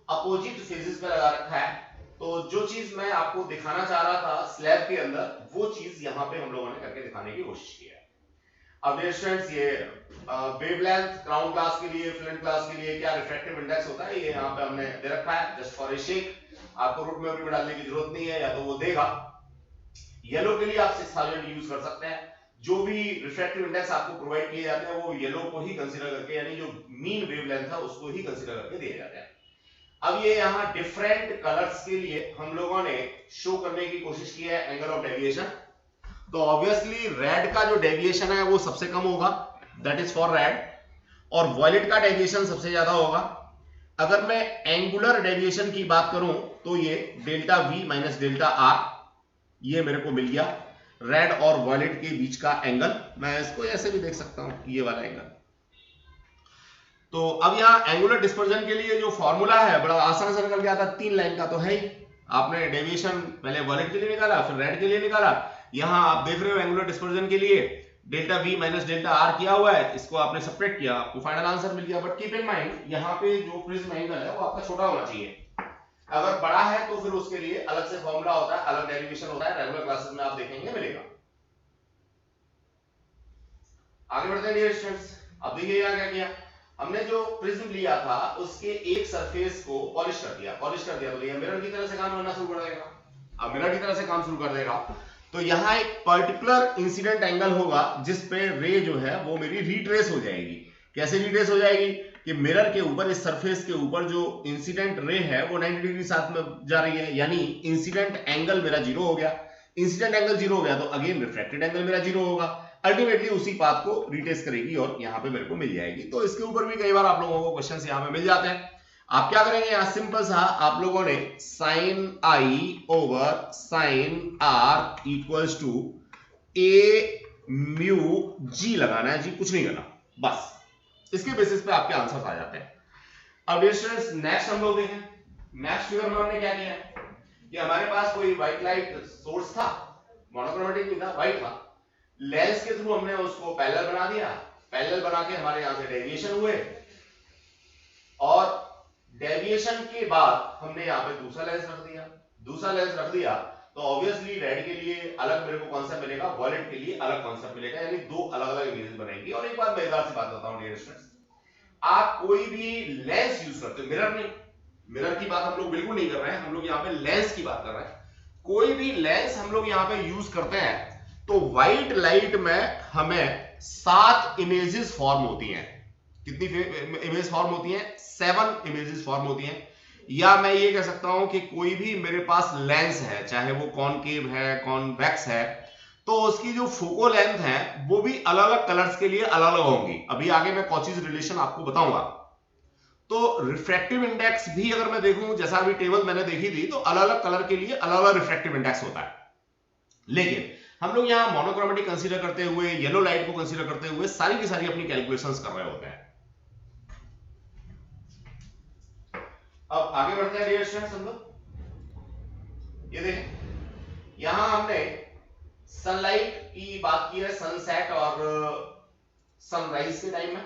अपोजिट फेजेस पे लगा रखा है। तो जो चीज मैं आपको दिखाना चाह रहा था स्लैब के अंदर, वो चीज यहां पे हम लोगों ने करके दिखाने की कोशिश की है। अब डियर स्टूडेंट्स, ये वेवलेंथ क्राउन क्लास के लिए, फ्लिंट क्लास के लिए क्या रिफ्रैक्टिव इंडेक्स होता है, ये यहाँ पे हमने दे रखा है जस्ट फॉर ए शेक। आपको रूट मेमोरी में डालने की जरूरत नहीं है, या तो वो देगा। येलो के लिए आप 6000 यूज कर सकते हैं। जो भी रिफ्रैक्टिव इंडेक्स आपको प्रोवाइड किए जाते हैं वो येलो को ही कंसीडर करके, यानी जो मीन वेवलेंथ है उसको ही कंसीडर करके दिए जाते हैं। अब ये यहाँ डिफरेंट कलर्स के लिए हम लोगों ने शो करने की कोशिश की है एंगल ऑफ डेविएशन। तो ऑब्वियसली रेड का जो डेविएशन है वो सबसे कम होगा, दैट इज फॉर रेड, और वॉयलेट का डेविएशन सबसे ज्यादा होगा। अगर मैं एंगुलर डेविएशन की बात करूं तो ये delta we minus delta R, ये मेरे को मिल गया रेड और वॉयलेट के बीच का एंगल। मैं इसको ऐसे भी देख सकता हूं, ये वाला एंगल। तो अब यहां एंगुलर डिस्पर्जन के लिए जो फॉर्मूला है बड़ा आसान से निकल गया था, 3 लाइन का तो है ही। आपने डेविएशन पहले वॉयलेट के लिए निकाला, फिर रेड के लिए निकाला। यहां आप देख रहे हो एंगुलर डिस्पर्जन के लिए delta we minus delta R किया हुआ है, इसको आपने सेपरेट किया, आपको फाइनल आंसर मिल गया। बट कीप इन माइंड यहाँ पे जो प्रिज्म एंगल है वो आपका छोटा होना चाहिए। अगर बड़ा है तो फिर उसके लिए अलग से फॉर्मूला होता है, अलग डेरिवेशन होता है, रेगुलर क्लासेस में आप देखेंगे मिलेगा। आगे बढ़ते हैं डियर स्टूडेंट्स। अब देखिए यहाँ क्या किया हमने, जो प्रिज्म लिया था उसके एक सरफेस को पॉलिश कर दिया तो ये मिरर की तरह से काम करना शुरू कर देगा। अब मिरर की तरह से काम शुरू कर देगा तो यहाँ एक पर्टिकुलर इंसिडेंट एंगल होगा जिस पे रे जो है वो मेरी रिट्रेस हो जाएगी। कैसे रिट्रेस हो जाएगी कि मिरर के ऊपर, इस सरफेस के ऊपर जो इंसिडेंट रे है वो 90 डिग्री साथ में जा रही है, यानी इंसिडेंट एंगल मेरा 0 हो गया। इंसिडेंट एंगल 0 हो गया तो अगेन रिफ्रैक्टेड एंगल मेरा 0 होगा। अल्टीमेटली उसी पाथ को रिट्रेस करेगी और यहाँ पे मेरे को मिल जाएगी। तो इसके ऊपर भी कई बार आप लोगों को क्वेश्चन यहाँ पे मिल जाते हैं। आप क्या करेंगे, यहाँ सिंपल सा आप लोगों ने sine i over sine r equals to a mu g लगाना है जी, कुछ नहीं करना, बस इसके बेसिस पे आपके आंसर आ जाते हैं। अब डियर स्टूडेंट्स नेक्स्ट हम लोग देखें। नेक्स्ट फिगर में हमने क्या किया कि हमारे पास कोई व्हाइट लाइट सोर्स था, मोनोक्रोमेटिक नहीं था, व्हाइट था। लेंस के थ्रू हमने उसको पैरेलल बना दिया, पैरेलल बना के हमारे यहां से डेविएशन हुए, और डेविएशन के बाद हमने यहां पे दूसरा लेंस रख दिया तो ऑब्वियसली रेड के लिए अलग मेरे को कॉन्सेप्ट मिलेगा, वॉयलेट के लिए अलग कॉन्सेप्ट मिलेगा, यानी दो अलग अलग इमेजेस बनेंगी। और एक बात मजेदार सी बात बताऊं डियर स्टूडेंट्स, आप कोई भी लेंस यूज करते हो, मिरर नहीं, मिरर की बात हम लोग बिल्कुल नहीं कर रहे हैं, हम लोग यहाँ पे लेंस की बात कर रहे हैं। कोई भी लेंस हम लोग यहाँ पे यूज करते हैं तो व्हाइट लाइट में हमें 7 इमेजेस फॉर्म होती हैं। कितनी इमेज फॉर्म होती हैं? 7 इमेजेस फॉर्म होती हैं। या मैं ये कह सकता हूं कि कोई भी मेरे पास लेंस है, चाहे वो कॉनकेव है, कॉन्वेक्स है, तो उसकी जो फोको लेंथ है वो भी अलग अलग कलर्स के लिए अलग अलग होंगी। अभी आगे मैं कॉचीज रिलेशन आपको बताऊंगा। तो रिफ्रैक्टिव इंडेक्स भी अगर मैं देखूं, जैसा अभी टेबल मैंने देखी थी, तो अलग अलग कलर के लिए अलग अलग रिफ्रैक्टिव इंडेक्स होता है। लेकिन हम लोग यहां मोनोक्रोमेटिक कंसीडर करते हुए, येलो लाइट को कंसीडर करते हुए सारी की सारी अपनी कैलकुलेशंस कर रहे होते हैं। अब आगे बढ़ते हैं डियर स्टूडेंट्स हम लोग। ये देखें यहां हमने सनलाइट की बात की है, सनसेट और सनराइज के टाइम में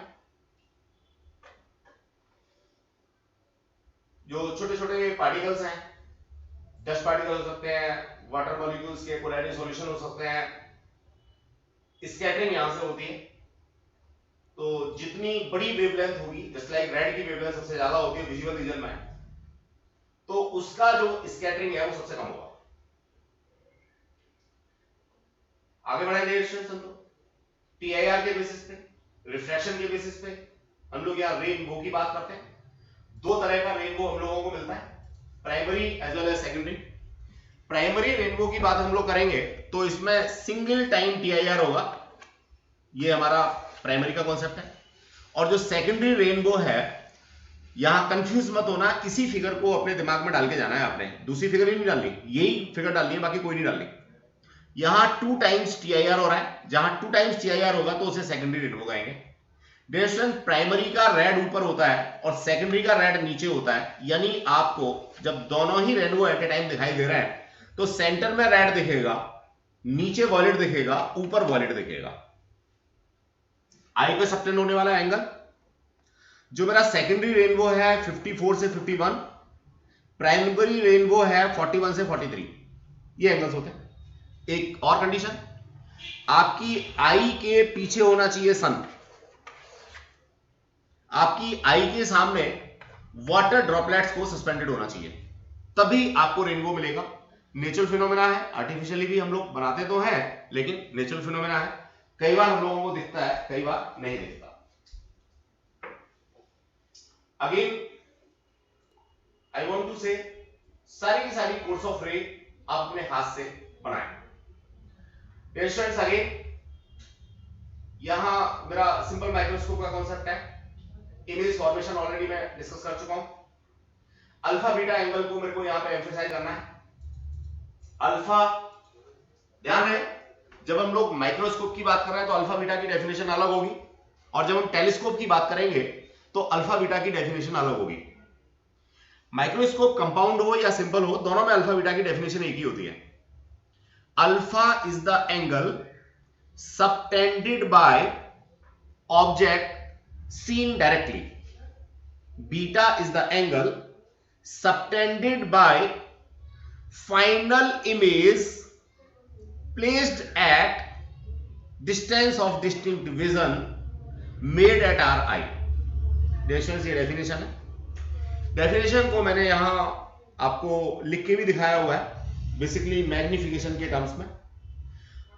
जो छोटे छोटे पार्टिकल्स हैं, डस्ट पार्टिकल हो सकते हैं, वाटर मॉलिक्यूल्स के कोलॉइडल सॉल्यूशन हो सकते हैं, स्कैटरिंग यहां से होती है। तो जितनी बड़ी वेवलेंथ होगी, जस्ट लाइक रेड की वेवलेंथ सबसे ज्यादा होती है विजुअल रीजन में, तो उसका जो स्कैटरिंग है वो सबसे कम होगा। आगे बढ़ाएंगे स्टूडेंट्स, तो टीआईआर के बेसिस पे, रिफ्रैक्शन के बेसिस पे हम लोग यहाँ रेनबो की बात करते हैं। दो तरह का रेनबो हम लोगों को मिलता है, primary as well as secondary. Primary rainbow की बात हम लोग करेंगे तो इसमें सिंगल टाइम टीआईआर होगा, ये हमारा प्राइमरी का कॉन्सेप्ट है। और जो सेकेंडरी रेनबो है, यहां कंफ्यूज मत होना, इसी फिगर को अपने दिमाग में डाल के जाना है आपने, दूसरी फिगर ही नहीं डालनी, यही फिगर डालनी है, बाकी कोई नहीं डालनी। यहां 2 टाइम्स टीआईआर हो रहा है, जहां 2 टाइम्स टीआईआर होगा तो उसे सेकेंडरी रेनबो कहेंगे। डिस्टेंस प्राइमरी का रेड ऊपर होता है और सेकेंडरी का रेड नीचे होता है, यानी आपको जब दोनों ही रेनबो एट ए टाइम दिखाई दे रहे हैं तो सेंटर में रेड दिखेगा, नीचे वॉलेट दिखेगा, ऊपर वॉलेट दिखेगा। आई पे सबटेंड होने वाला एंगल जो मेरा सेकेंडरी रेनबो है 54 से 51, प्राइमरी रेनबो है 41 से 43, ये एंगल्स होते हैं। एक और कंडीशन, आपकी आई के पीछे होना चाहिए सन, आपकी आई के सामने वाटर ड्रॉपलेट्स को सस्पेंडेड होना चाहिए, तभी आपको रेनबो मिलेगा। नेचुरल फिनोमेना है, आर्टिफिशियली भी हम लोग बनाते तो हैं, लेकिन नेचुरल फिनोमेना है, कई बार हम लोगों को दिखता है, कई बार नहीं दिखता। अगेन आई वांट टू से सारी की सारी कोर्स ऑफ रे आप अपने हाथ से बनाएं। स्टूडेंट्स अगेन यहां मेरा सिंपल माइक्रोस्कोप का कॉन्सेप्ट है, इमेज फॉर्मेशन ऑलरेडी मैं डिस्कस कर चुका हूं। अल्फा बीटा एंगल को मेरे को यहां पे एम्फसाइज करना है। अल्फा, ध्यान है जब हम लोग माइक्रोस्कोप की बात कर रहे हैं तो अल्फा बीटा की डेफिनेशन अलग होगी, और जब हम टेलीस्कोप की बात करेंगे तो अल्फा बीटा की डेफिनेशन अलग होगी। माइक्रोस्कोप कंपाउंड हो या सिंपल हो, दोनों में अल्फा बीटा की डेफिनेशन एक ही होती है। Alpha is the angle subtended by object seen directly, beta is the angle subtended by final image placed at distance of distinct vision made at our eye। Definition, ये definition है। Definition को मैंने यहां आपको लिख के भी दिखाया हुआ है, बेसिकली मैग्निफिकेशन के टर्म्स में।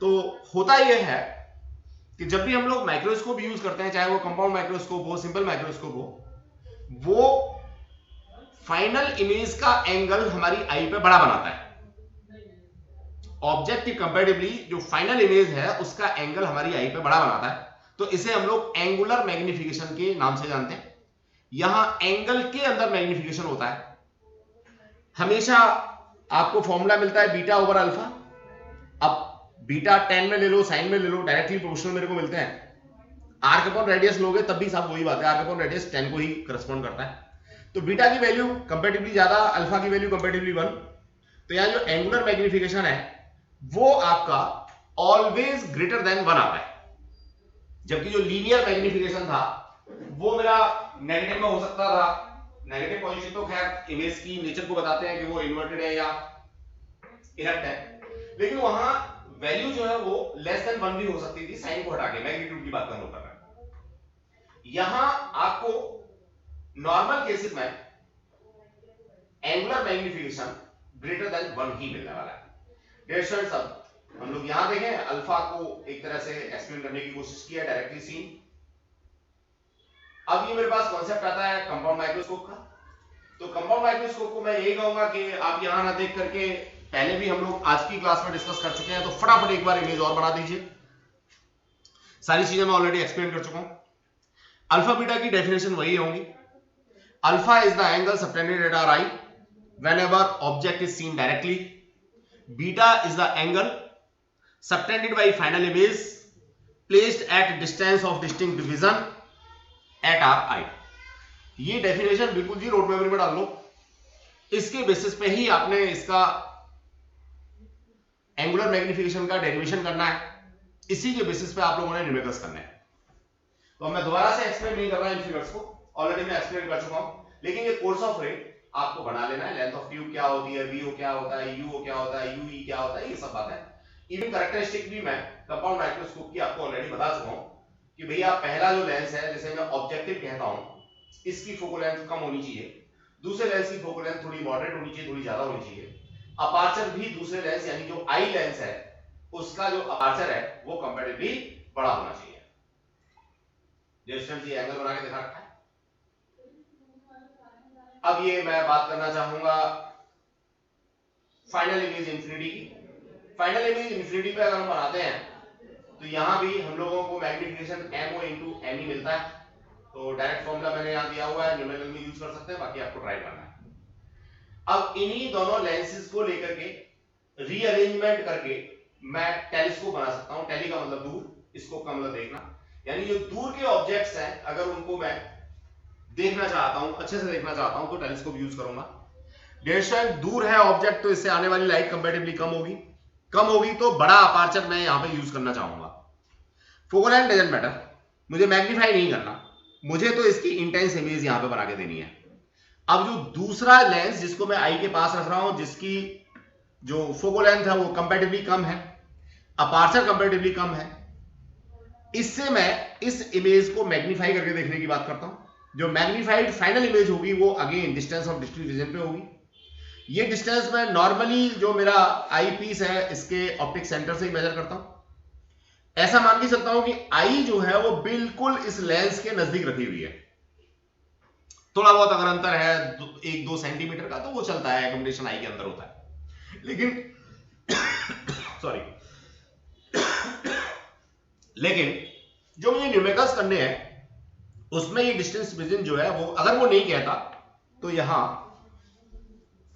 तो होता यह है कि जब भी हम लोग माइक्रोस्कोप यूज करते हैं, चाहे वो कंपाउंड माइक्रोस्कोप हो, सिंपल माइक्रोस्कोप हो, वो फाइनल इमेज का एंगल हमारी आई पे बड़ा बनाता है। ऑब्जेक्ट की कंपैरेटिवली जो फाइनल इमेज है उसका एंगल हमारी आई पे बड़ा बनाता है, तो इसे हम लोग एंगुलर मैग्निफिकेशन के नाम से जानते हैं। यहां एंगल के अंदर मैग्निफिकेशन होता है। हमेशा आपको फॉर्मूला मिलता है बीटा ओवर अल्फा। अब बीटा 10 में ले लो, साइन में ले लो, डायरेक्टली प्रोपोर्शनल मेरे को मिलते हैं। आर्क अपॉन रेडियस लोगे तब भी सब वही बात है, आर्क अपॉन रेडियस 10 को ही करस्पॉन्ड करता है। तो बीटा की वैल्यू कंपैरेटिवली ज्यादा, अल्फा की वैल्यू कंपैरेटिवली 1। तो यहां जो एंगुलर मैग्निफिकेशन है वो आपका ऑलवेज ग्रेटर देन 1 आता है, जबकि जो लीनियर मैग्निफिकेशन था वो मेरा नेगेटिव में हो सकता था। नेगेटिव पोजीशन तो खैर इमेज की नेचर को बताते हैं कि वो इन्वर्टेड है या इरेक्ट है, लेकिन वहां वैल्यू जो है वो लेस देन 1 भी हो सकती थी, साइन को हटा के, मैग्नीट्यूड की बात कर रहा हूं। यहां आपको नॉर्मल केसेस में एंगुलर मैग्निफिकेशन ग्रेटर देन 1 ही मिलने वाला है। डियर स्टूडेंट्स, अब हम लोग यहां देखें, अल्फा को एक तरह से एक्सप्लेन करने की कोशिश की है, डायरेक्टली सीन। अब ये मेरे पास कॉन्सेप्ट आता है कंपाउंड माइक्रोस्कोप का। तो कंपाउंड माइक्रोस्कोप को मैं यही कहूंगा कि आप यहां ना देख करके, पहले भी हम लोग आज की क्लास में डिस्कस कर चुके हैं, तो फटाफट एक बार इमेज और बना दीजिए। सारी चीजें मैं ऑलरेडी एक्सप्लेन कर चुका हूं। अल्फा बीटा की डेफिनेशन वही होंगी। Alpha is the angle subtended at our eye whenever object is seen directly. Beta is the angle subtended by final image placed at distance of distinct vision at our eye. ये definition बिल्कुल जी note memory में डाल लो। इसके basis पे ही आपने इसका angular magnification का derivation करना है, इसी के बेसिस पे आप लोगों ने न्यूमेरिकल्स करने हैं। तो मैं दोबारा से एक्सप्लेन नहीं कर रहा इन फिगर्स को, ऑलरेडी मैं एक्सप्लेन कर चुका हूं, लेकिन ये कोर्स ऑफ रे आपको बना लेना है। लेंथ ऑफ ट्यूब क्या होती है, वीओ क्या होता है, यूओ क्या होता है, यूई क्या होता है, ये सब बात है। इवन कैरेक्टरिस्टिक भी मैं कंपाउंड माइक्रोस्कोप की आपको ऑलरेडी बता चुका हूं कि भैया पहला जो लेंस है, जैसे मैं ऑब्जेक्टिव कहता हूं, इसकी फोकल लेंथ कम होनी चाहिए, दूसरे लेंस की फोकल लेंथ थोड़ी मॉडरेट होनी चाहिए, थोड़ी ज्यादा होनी चाहिए। अपर्चर भी दूसरे लेंस यानी जो आई लेंस है उसका जो अपर्चर है वो कंपैरेटिवली बड़ा होना चाहिए। डिस्टेंस ये एंगल बना के दिखा रखा है। अब ये मैं बात करना चाहूंगा फाइनल इमेज इंफिनिटी की। फाइनल इमेज इंफिनिटी पे अगर हम बनाते हैं तो यहां भी हम लोगों को मैग्निफिकेशन MO इंटू ME मिलता है। तो डायरेक्ट फॉर्मूला मैंने यहां दिया हुआ है, न्यूमेरिकल में यूज कर सकते हैं, बाकी आपको ट्राई करना है। अब इन्हीं दोनों लेंसेज को लेकर के रीअरेंजमेंट करके मैं टेलीस्कोप बना सकता हूं। टेली का मतलब दूर, स्कोप का मतलब देखना, यानी जो दूर के ऑब्जेक्ट्स हैं अगर उनको मैं देखना चाहता हूं, अच्छे से देखना चाहता हूं, तो टेलीस्कोप यूज करूंगा। डिस्टेंस दूर है ऑब्जेक्ट तो इससे आने वाली लाइट कंपैरेटिवली कम होगी तो बड़ा अपर्चर मैं यहां पे यूज करना चाहूंगा। फोकल लेंथ डजंट मैटर, मुझे मैग्नीफाई नहीं करना, मुझे तो इसकी इंटेंस इमेज यहां पे बना के देनी है। अब जो दूसरा लेंस जिसको मैं आई के पास रख रहा हूं, जिसकी जो फोकल लेंथ है वो कंपैरेटिवली कम है, अपर्चर कंपैरेटिवली कम है, इससे मैं इस इमेज को मैग्नीफाई करके देखने की बात करता हूं। जो मैग्नीफाइड फाइनल इमेज होगी वो again distance of discrete region पे होगी। ये डिस्टेंस मैं नॉर्मली जो मेरा आई पीस है इसके ऑप्टिक सेंटर से ही मेजर करता हूं। ऐसा मान के चलता हूं कि आई जो है वो बिल्कुल इस लेंस के नजदीक रखी हुई है। थोड़ा बहुत अगर अंतर है 1-2 सेंटीमीटर का तो वो चलता है, एकोमोडेशन आई के अंदर होता है। लेकिन सॉरी लेकिन जो मुझे न्यूमेरिकल्स करने हैं उसमें ये डिस्टेंस विजन जो है वो अगर वो नहीं कहता तो यहां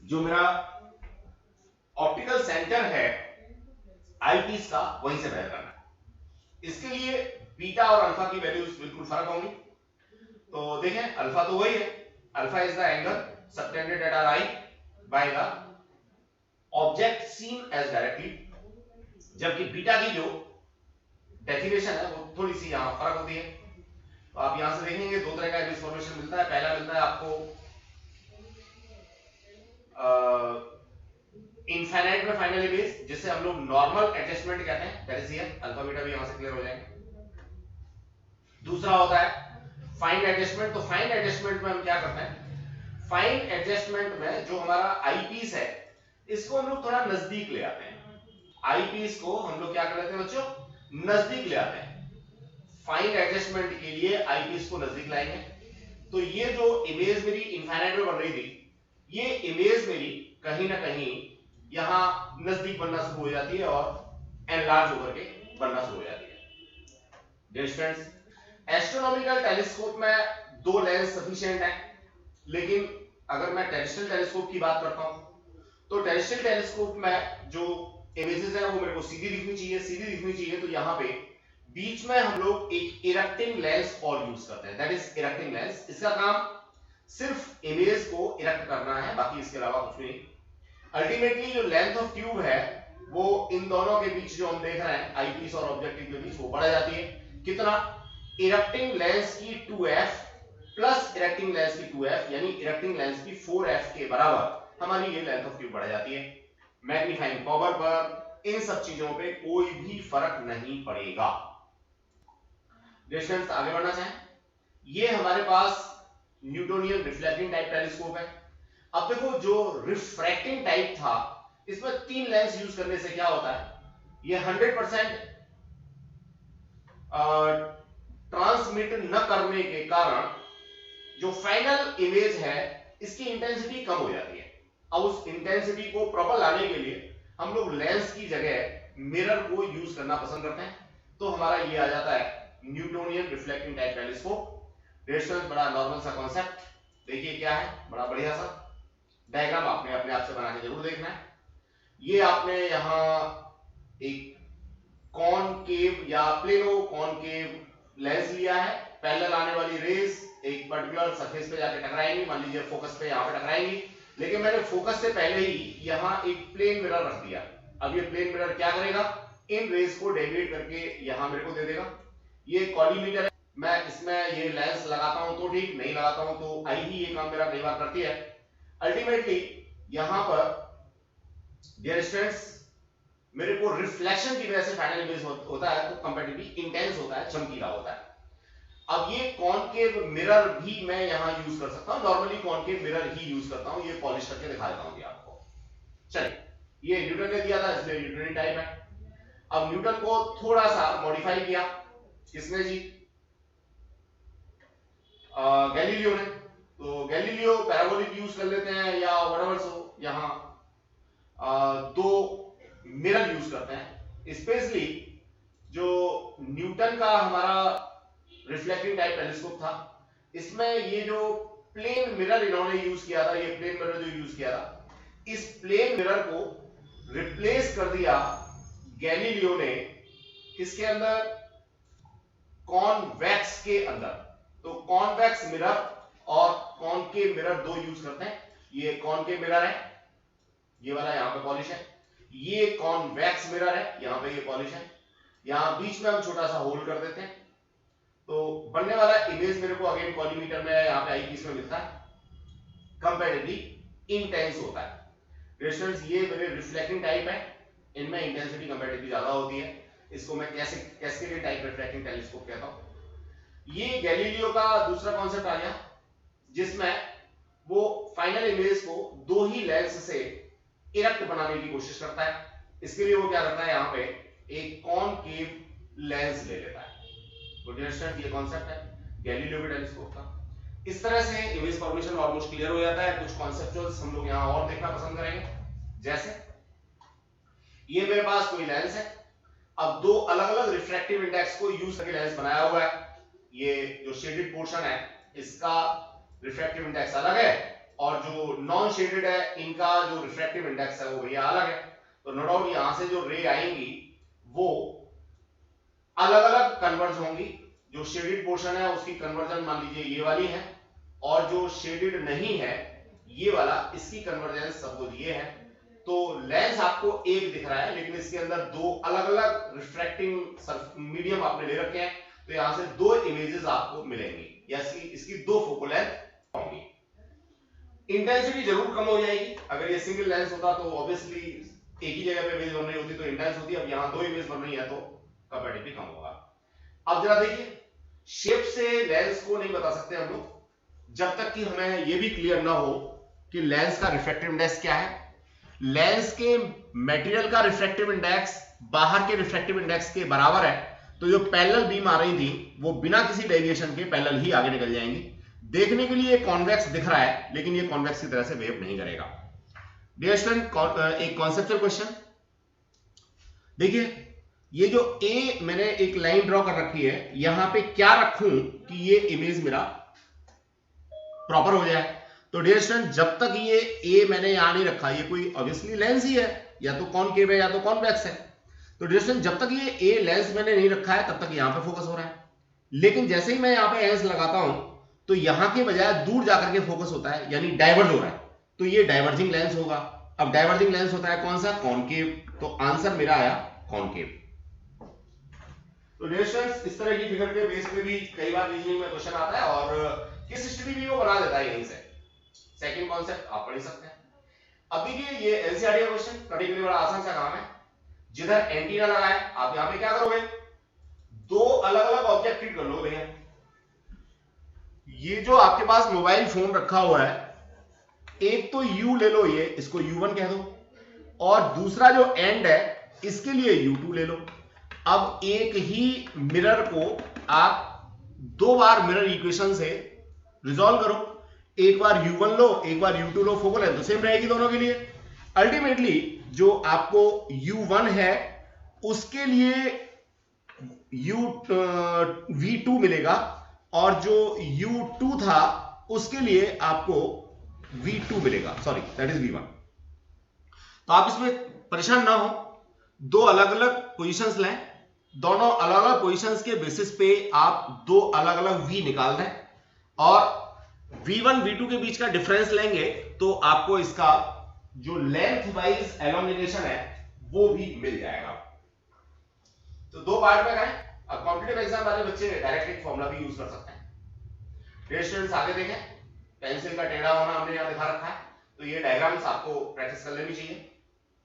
जो मेरा ऑप्टिकल सेंटर है आई पीस का वहीं से मेजर करना है। इसके लिए बीटा और अल्फा की वैल्यूज बिल्कुल फर्क होंगी। तो देखें अल्फा तो वही है, alpha is the angle subtended at our eye by the object seen as directly, जबकि बीटा की जो डेफिनेशन है वो थोड़ी सी यहां फर्क होती है। तो आप यहां से देखेंगे दो तरह का इमेज मिलता है। पहला मिलता है आपको इनफाइनाइट में फाइनल इमेज, जिसे हम लोग नॉर्मल एडजस्टमेंट कहते हैं, that is here, alpha beta भी यहां से क्लियर हो जाएंगे। दूसरा होता है फाइन एडजस्टमेंट। तो फाइन एडजस्टमेंट में हम क्या करते हैं, फाइन एडजस्टमेंट में जो हमारा आई पीस है इसको हम लोग थोड़ा नजदीक ले आते हैं। आई पीस को हम लोग क्या कर लेते हैं बच्चों, नजदीक ले आते हैं। फाइन एडजस्टमेंट के लिए आई पीस को नजदीक लाएंगे। तो ये जो इमेज मेरी इनफाइनाइट में बन रही थी, ये इमेज मेरी कहीं ना कहीं यहां नजदीक बनना शुरू हो जाती है और एनलार्ज होकर के बनना शुरू हो जाती है। डियर स्टूडेंट्स, एस्ट्रोनॉमिकल टेलीस्कोप में 2 लेंस सफिशिएंट है, लेकिन अगर मैं टेरेस्ट्रियल टेलीस्कोप की बात करता हूं तो टेरेस्ट्रियल टेलीस्कोप में जो इमेजेस है वो मेरे को सीधी दिखनी चाहिए। तो यहां पे बीच में हम लोग एक इरेक्टिंग लेंस और यूज करते हैं, दैट इज इरेक्टिंग लेंस। इसका काम सिर्फ इमेज को इरेक्ट करना है, बाकी इसके अलावा कुछ भी नहीं। अल्टीमेटली जो लेंथ ऑफ ट्यूब है वो इन दोनों के बीच जो हम देख रहे हैं आई पीस और ऑब्जेक्टिव के बीच, वो बढ़ जाती है। कितना, इरेक्टिंग लेंस की 2f प्लस इरेक्टिंग लेंस की 2f, यानी इरेक्टिंग लेंस की 4f के बराबर हमारी ये लेंथ ऑफ ट्यूब बढ़ जाती है। मैग्नीफाइंग पावर पर इन सब चीजों पे कोई भी फर्क नहीं पड़ेगा। डिस्टेंस आगे बढ़ना चाहें, ये हमारे पास न्यूटोनियन रिफ्लेक्टिंग टाइप टेलीस्कोप है। अब देखो जो रिफ्रैक्टिंग टाइप था इसमें 3 लेंस यूज करने से क्या होता है, ये 100% ट्रांसमिट न करने के कारण जो फाइनल इमेज है इसकी इंटेंसिटी कम हो जाती है। अब उस इंटेंसिटी को प्रॉपर लाने के लिए हम लोग लेंस की जगह मिरर को यूज करना पसंद करते हैं। तो हमारा ये आ जाता है Newtonian reflecting type telescope. Distance बड़ा नॉर्मल सा कॉन्सेप्ट, देखिए क्या है, बड़ा बढ़िया सा डायग्राम आपने अपने आप से बना के जरूर देखना है। ये आपने यहां एक कॉनकेव या प्लेनो कॉनकेव लेंस लिया है। पैरेलल आने वाली रेज एक पर्टिकुलर सरफेस पे जाके टकराएंगी, मान लीजिए फोकस पे यहां पे टकराएंगी, लेकिन मैंने फोकस से पहले ही यहां एक प्लेन मिरर रख दिया। अब ये प्लेन मिरर क्या करेगा, इन रेज को डेविएट करके यहां मेरे को दे देगा। ये कॉलीमीटर है, मैं इसमें ये लेंस लगाता हूं तो ठीक, नहीं लगाता हूं तो आई ही ये काम मेरा कई बार करती है। अल्टीमेटली यहां पर डियर स्टूडेंट्स मेरे को रिफ्लेक्शन की वजह से फाइनल इमेज होता है तो कंपैरेटिवली इंटेंस होता है, चमकीला होता है। अब ये कॉनकेव मिरर भी मैं यहां यूज कर सकता हूं, नॉर्मली कॉनकेव मिरर ही यूज करता हूं, ये पॉलिश करके दिखा देता हूं आपको। चलिए ये न्यूटन ने दिया था इसलिए न्यूटन टाइप है। अब न्यूटन को थोड़ा सा मॉडिफाई किया किसने जी, गैलीलियो ने। तो गैलीलियो पैराबोलिक यूज कर लेते हैं या व्हाटएवर सो, यहां दो मिरर यूज करते हैं। स्पेशली जो न्यूटन का हमारा रिफ्लेक्टिंग टाइप टेलीस्कोप था, इसमें ये जो प्लेन मिरर इन्होंने यूज किया था, ये प्लेन मिरर जो यूज किया था, इस प्लेन मिरर को रिप्लेस कर दिया गैलीलियो ने किसके अंदर, कॉन्वेक्स के अंदर। तो कॉन्वेक्स मिरर और कॉनकेव मिरर दो यूज करते हैं। ये कॉनकेव मिरर है, ये वाला यहां पे पॉलिश है, ये कॉन्वेक्स मिरर है, यहां पे ये पॉलिश है। यहां बीच में हम छोटा सा होल कर देते हैं, तो बनने वाला इमेज मेरे को अगेन कॉलीमीटर में यहां पे आई पीस में मिलता है, कंपैरेटिवली इंटेंस होता है। रेजिस्टेंस ये मेरे रिफ्लेक्टिंग टाइप है, इनमें इंटेंसिटी कंपैरेटिवली ज्यादा होती है। इसको मैं कैस्केडिंग टाइप रिफ्लेक्टिंग टेलीस्कोप कहता हूं। ये गैलीलियो का दूसरा कॉन्सेप्ट आ गया, जिसमें वो फाइनल इमेज को दो ही लेंस से इरेक्ट बनाने की कोशिश करता है। इसके लिए वो क्या करता है, यहां पे एक कॉनकेव लेंस ले लेता है। तो डियर स्टूडेंट ये कॉन्सेप्ट है गैलीलियो के टेलीस्कोप का। इस तरह से इमेज फॉर्मेशन ऑलमोस्ट क्लियर हो जाता है। कुछ कॉन्सेप्चुअल्स हम लोग यहां और देखना पसंद करेंगे, जैसे ये मेरे पास कोई लेंस है, अब दो अलग अलग रिफ्रैक्टिव इंडेक्स को यूज करके लेंस बनाया हुआ है। ये जो शेडेड पोर्शन है इसका रिफ्रैक्टिव इंडेक्स अलग है, और जो नॉन शेडेड है इनका जो रिफ्रैक्टिव इंडेक्स है वो भैया अलग है। तो नो डाउट यहां से जो रे आएंगी वो अलग अलग कन्वर्ज होंगी। जो शेडेड पोर्शन है उसकी कन्वर्जन मान लीजिए ये वाली है, और जो शेडेड नहीं है ये वाला, इसकी कन्वर्जेंस सपोज ये है। तो लेंस आपको एक दिख रहा है, लेकिन इसके अंदर दो अलग अलग रिफ्रैक्टिंग मीडियम आपने ले रखे हैं। तो यहां से दो इमेजेस आपको मिलेंगी, या इसकी दो फोकल लेंथ होंगी। इंटेंसिटी जरूर कम हो जाएगी। अगर ये सिंगल लेंस होता तो ऑब्वियसली एक ही जगह पे इमेज बन रही होती तो इंटेंस होती। अब यहां दो इमेज बन रही है तो कंपैरेटिवली कम होगा। अब जरा देखिए, शेप से लेंस को नहीं बता सकते हम लोग जब तक कि हमें यह भी क्लियर ना हो कि लेंस का रिफ्रैक्टिव इंडेक्स क्या है। लेंस के मटेरियल का रिफ्रैक्टिव इंडेक्स बाहर के रिफ्रैक्टिव इंडेक्स के बराबर है, तो जो पैरेलल बीम आ रही थी वो बिना किसी डेविएशन के पैरेलल ही आगे निकल जाएंगी। देखने के लिए कॉन्वेक्स दिख रहा है, लेकिन ये कॉन्वेक्स की तरह से वेव नहीं करेगा। डियर स्टूडेंट एक कॉन्सेप्चुअल क्वेश्चन देखिए, ये जो ए मैंने एक लाइन ड्रॉ कर रखी है, यहां पे क्या रखूं कि ये इमेज मेरा प्रॉपर हो जाए। तो डियर स्टूडेंट जब तक ये ए मैंने यहां नहीं रखा, ये कोई ऑब्वियसली लेंस ही है, या तो कॉनकेव है या तो कॉन्वेक्स है। तो डियर स्टूडेंट जब तक ये ए लेंस मैंने नहीं रखा है तब तक यहां पे फोकस हो रहा है। लेकिन जैसे ही मैं यहां पे एस लगाता हूं तो यहां के बजाय दूर जाकर के फोकस होता है, यानी डाइवर्ज हो रहा है। तो ये डाइवर्जिंग लेंस होगा। अब डाइवर्जिंग लेंस होता है कौन सा, कॉनकेव। तो आंसर मेरा आया कॉनकेव। तो डियर स्टूडेंट्स इस तरह की फिगर के बेस पे भी कई बार रीजनिंग में क्वेश्चन आता है, और किस स्टडी भी वो बना देता है यहीं से। सेकंड कॉन्सेप्ट आप पढ़ सकते हैं। अब देखिए ये एनसीईआरटी का क्वेश्चन करने के लिए बड़ा आसान सा काम है। जिधर एंटीना लगा है आप यहां पे क्या करोगे, दो अलग अलग ऑब्जेक्ट ट्रीट कर लो भैया। ये जो आपके पास मोबाइल फोन रखा हुआ है, एक तो यू ले लो, ये इसको U1 कह दो, और दूसरा जो एंड है इसके लिए U2 ले लो। अब एक ही मिरर को आप दो बार मिरर इक्वेशन से रिजॉल्व करो। एक बार U1 लो, एक बार U2 लो, फोकल लेंथ तो सेम रहेगी दोनों के लिए। अल्टीमेटली जो आपको U1 है उसके लिए V2 मिलेगा, और जो U2 था उसके लिए आपको V2 मिलेगा, सॉरी दैट इज V1। तो आप इसमें परेशान ना हो, दो अलग अलग पोजीशंस लें, दोनों अलग अलग पोजीशंस के बेसिस पे आप दो अलग अलग V निकाल दें, और V1 V2 के बीच का डिफरेंस लेंगे तो आपको इसका जो लेंथ वाइज एलोंगेशन है वो भी मिल जाएगा। तो दो पार्ट में करें। अब कॉम्पिटिटिव एग्जाम वाले बच्चे डायरेक्ट एक फॉर्मूला भी यूज कर सकते हैं। डियर स्टूडेंट्स आगे देखें, पेंसिल का टेढ़ा होना हमने यहां दिखा रखा है, तो ये डायग्राम्स आपको प्रैक्टिस कर लेनी चाहिए।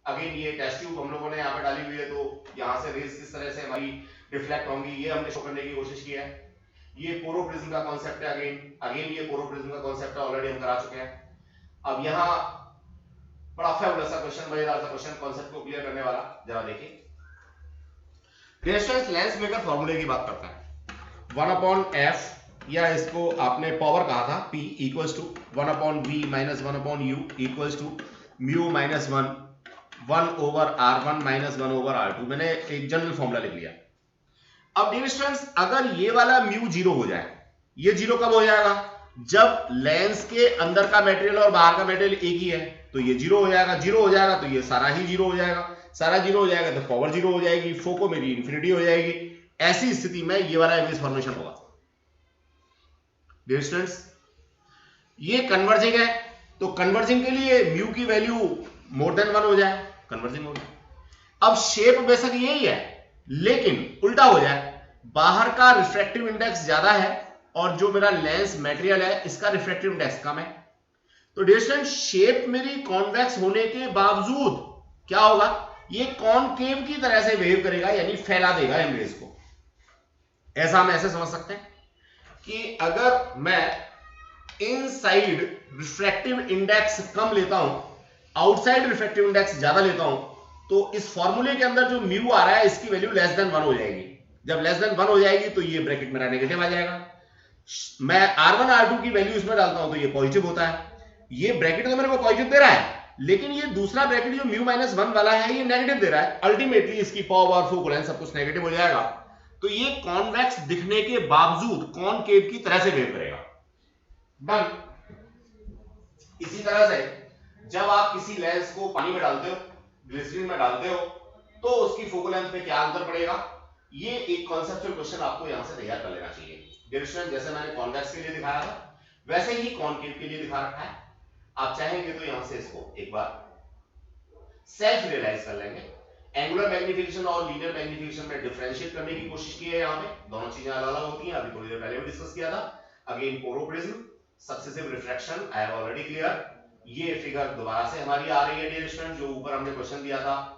अगेन ये टेस्ट ट्यूब हम लोगों ने यहाँ पे डाली हुई है, तो यहाँ से रेज किस तरह से हमारी रिफ्लेक्ट होंगी ये हमने शो करने की कोशिश की है। ये पोरोप्रिज्म का कॉन्सेप्ट है, अगेन ये पोरोप्रिज्म का कॉन्सेप्ट है, ऑलरेडी हम करा चुके हैं। अब यहां बड़ा फेबुलस सा क्वेश्चन, मजेदार सा क्वेश्चन, कॉन्सेप्ट को क्लियर करने वाला, जरा देखिए। डिस्टेंस लेंस मेकर फॉर्मूले की बात करता है, 1/f, या इसको आपने पावर कहा था, P equals to 1/v minus 1/u equals to mu minus 1/r1 minus 1/r2। मैंने एक जनरल फॉर्मूला लिख लिया। अब डियर स्टूडेंट्स, अगर ये वाला म्यू जीरो हो जाए, ये जीरो कब हो जाएगा? जब लेंस के अंदर का मटेरियल और बाहर का मटेरियल एक ही है, तो ये जीरो हो जाएगा। जीरो हो जाएगा तो ये सारा ही जीरो हो जाएगा, सारा जीरो हो जाएगा तो पावर जीरो हो जाएगी, फोको मेरी इंफिनिटी हो जाएगी। ऐसी स्थिति में ये वाला इमेज फॉर्मेशन होगा। डियर स्टूडेंट्स, ये कन्वर्जिंग है, तो कन्वर्जिंग के लिए म्यू की वैल्यू मोर देन 1 हो जाए, कन्वर्जिंग हो गया। अब शेप बेशक यही है, लेकिन उल्टा हो जाए, बाहर का रिफ्रैक्टिव इंडेक्स ज्यादा है और जो मेरा लेंस मटेरियल है इसका रिफ्रैक्टिव इंडेक्स कम है। तो डियर स्टूडेंट्स, शेप मेरी कॉन्वेक्स होने के बावजूद क्या होगा? ये कॉनकेव की तरह से बिहेव करेगा, यानी फैला देगा इमेज को। ऐसा हम ऐसे समझ सकते हैं कि अगर मैं इनसाइड रिफ्रैक्टिव इंडेक्स कम लेता हूं, आउटसाइड रिफ्रैक्टिव इंडेक्स ज्यादा लेता हूं, तो इस फॉर्मूले के अंदर जो म्यू आ रहा है इसकी वैल्यू लेस देन 1 हो जाएगी। जब लेस देन 1 हो जाएगी तो ये ब्रैकेट मेरा नेगेटिव आ जाएगा। मैं R1 R2 की वैल्यू इसमें डालता हूं तो ये पॉजिटिव होता है। ये ब्रैकेट तो मेरे को पॉजिटिव दे रहा है, लेकिन ये दूसरा ब्रैकेट जो म्यू माइनस 1 वाला है ये नेगेटिव दे रहा है। अल्टीमेटली इसकी पावर, फोकल लेंथ सब कुछ नेगेटिव हो जाएगा। तो ये कॉन्वेक्स दिखने के बावजूद कॉनकेव की तरह से बिहेव करेगा। डन। इसी तरह से जब आप किसी लेंस को पानी में डालते हो, ग्लिसरीन में डालते हो, तो उसकी फोकल लेंथ पे क्या अंतर पड़ेगा? ये एक कॉन्सेप्चुअल क्वेश्चन आपको यहां से तैयार कर लेना चाहिए। डियर स्टूडेंट, जैसे मैंने कॉन्वेक्स के लिए दिखाया था वैसे ही कॉनकेव के लिए दिखा रखा है। आप चाहेंगे तो यहां से इसको एक बार सेल्फ रियलाइज कर लेंगे। एंगुलर मैग्निफिकेशन और लीनियर मैग्निफिकेशन में डिफरेंशिएट करने की कोशिश की है। यहां पे दोनों चीजें अलग अलग होती हैं, अभी थोड़ी देर पहले भी डिस्कस किया था। Again Porro prism, successive refraction, I have already clear. ये फिगर दोबारा से हमारी आ रही है डियर स्टूडेंट, जो ऊपर हमने क्वेश्चन दिया था,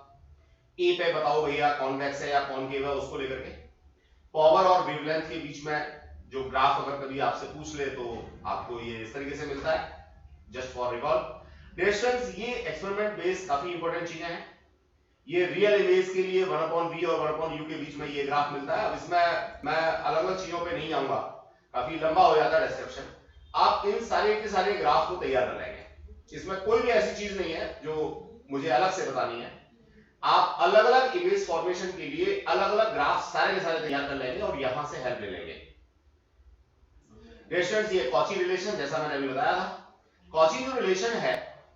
ए पे बताओ भैया कॉन्वेक्स है या कॉनकेव है, उसको लेकर के पावर और वेवलेंथ के बीच में जो ग्राफ अगर कभी आपसे पूछ ले तो आपको ये इस तरीके से मिलता है। Just for recall dear students, ये एक्सपेरिमेंट बेस्ड काफी इंपॉर्टेंट चीजें हैं। ये रियल इमेज के लिए 1/v और 1/u के बीच में ये ग्राफ मिलता है। अब इसमें मैं अलग अलग चीजों पे नहीं जाऊंगा, काफी लंबा हो जाता है डिस्क्रिप्शन। आप इन सारे के सारे ग्राफ को तैयार कर लेंगे, इसमें कोई भी ऐसी चीज नहीं है जो मुझे अलग से बतानी है। आप अलग अलग इमेज फॉर्मेशन के लिए अलग अलग ग्राफ सारे के सारे तैयार कर लेंगे और यहां से हेल्प ले लेंगे। डिस्टेंस, ये कॉची रिलेशन जैसा मैंने अभी बताया था, कॉची जो रिलेशन है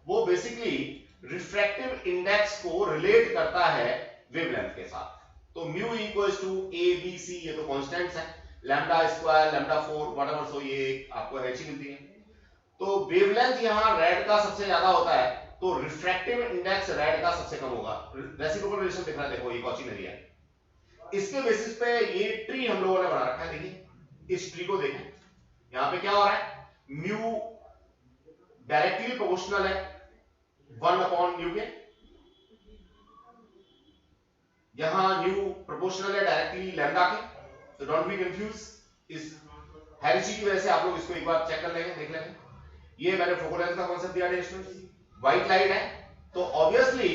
वो बेसिकली रिफ्रैक्टिव इंडेक्स को रिलेट करता है वेवलेंथ के साथ। तो mu equals to A B C, ये तो कांस्टेंट्स हैं, lambda square, lambda 4 whatever, so ये आपको h ही मिलती है। तो वेवलेंथ यहां रेड का सबसे ज्यादा होता है, तो रिफ्रैक्टिव इंडेक्स रेड का सबसे कम होगा। रेसिप्रोकल रिलेशन दिख रहा है, देखो ये कॉची ने दिया है। इसके बेसिस पे ये ट्री हम लोगों ने बना रखा है। देखिए इस ट्री को देखें, यहां पे क्या हो रहा है, म्यू डायरेक्टली प्रोपोर्शनल है 1/u के, यहां म्यू प्रोपोर्शनल है डायरेक्टली लैम्डा के। तो डोंट बी कंफ्यूज, इस हेरेसी की वजह से आप लोग इसको एक बार चेक कर लेंगे, देख लेंगे। ये मैंने फोकल लेंथ का कांसेप्ट दिया है स्टूडेंट्स। व्हाइट लाइट है तो ऑब्वियसली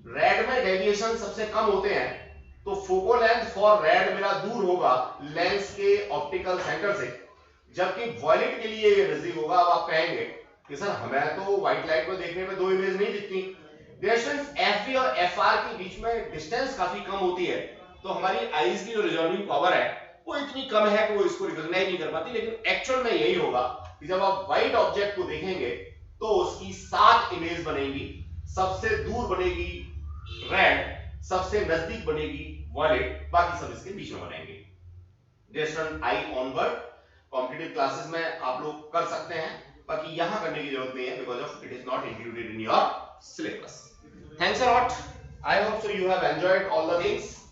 रेड में डेविएशन सबसे कम होते हैं, तो फोकल लेंथ फॉर रेड मेरा दूर होगा लेंस के ऑप्टिकल सेंटर से, जबकि वॉयलेट के लिए ये नजदीक होगा। अब आप कहेंगे कि सर हमें तो व्हाइट लाइट में देखने में दो इमेज नहीं दिखती। डिस्टेंस एफवी और एफआर के बीच में डिस्टेंस काफी कम होती है, तो हमारी आईज की जो रिजॉल्विंग पावर है वो इतनी कम है कि वो इसको रिकॉग्नाइज नहीं कर पाती। लेकिन एक्चुअल में यही होगा कि जब आप व्हाइट ऑब्जेक्ट को देखेंगे तो उसकी 7 इमेज बनेगी। सबसे दूर बनेगी रेड, सबसे नजदीक बनेगी वॉयलेट, बाकी सब इसके बीच में बनेंगे। डिस्टेंस आई ऑनवर्ड कॉम्पिटिटिव क्लासेस में आप लोग कर सकते हैं, बाकी यहां करने की जरूरत नहीं है because of it is not included in your syllabus. Thanks a lot. I hope so you have enjoyed all the things.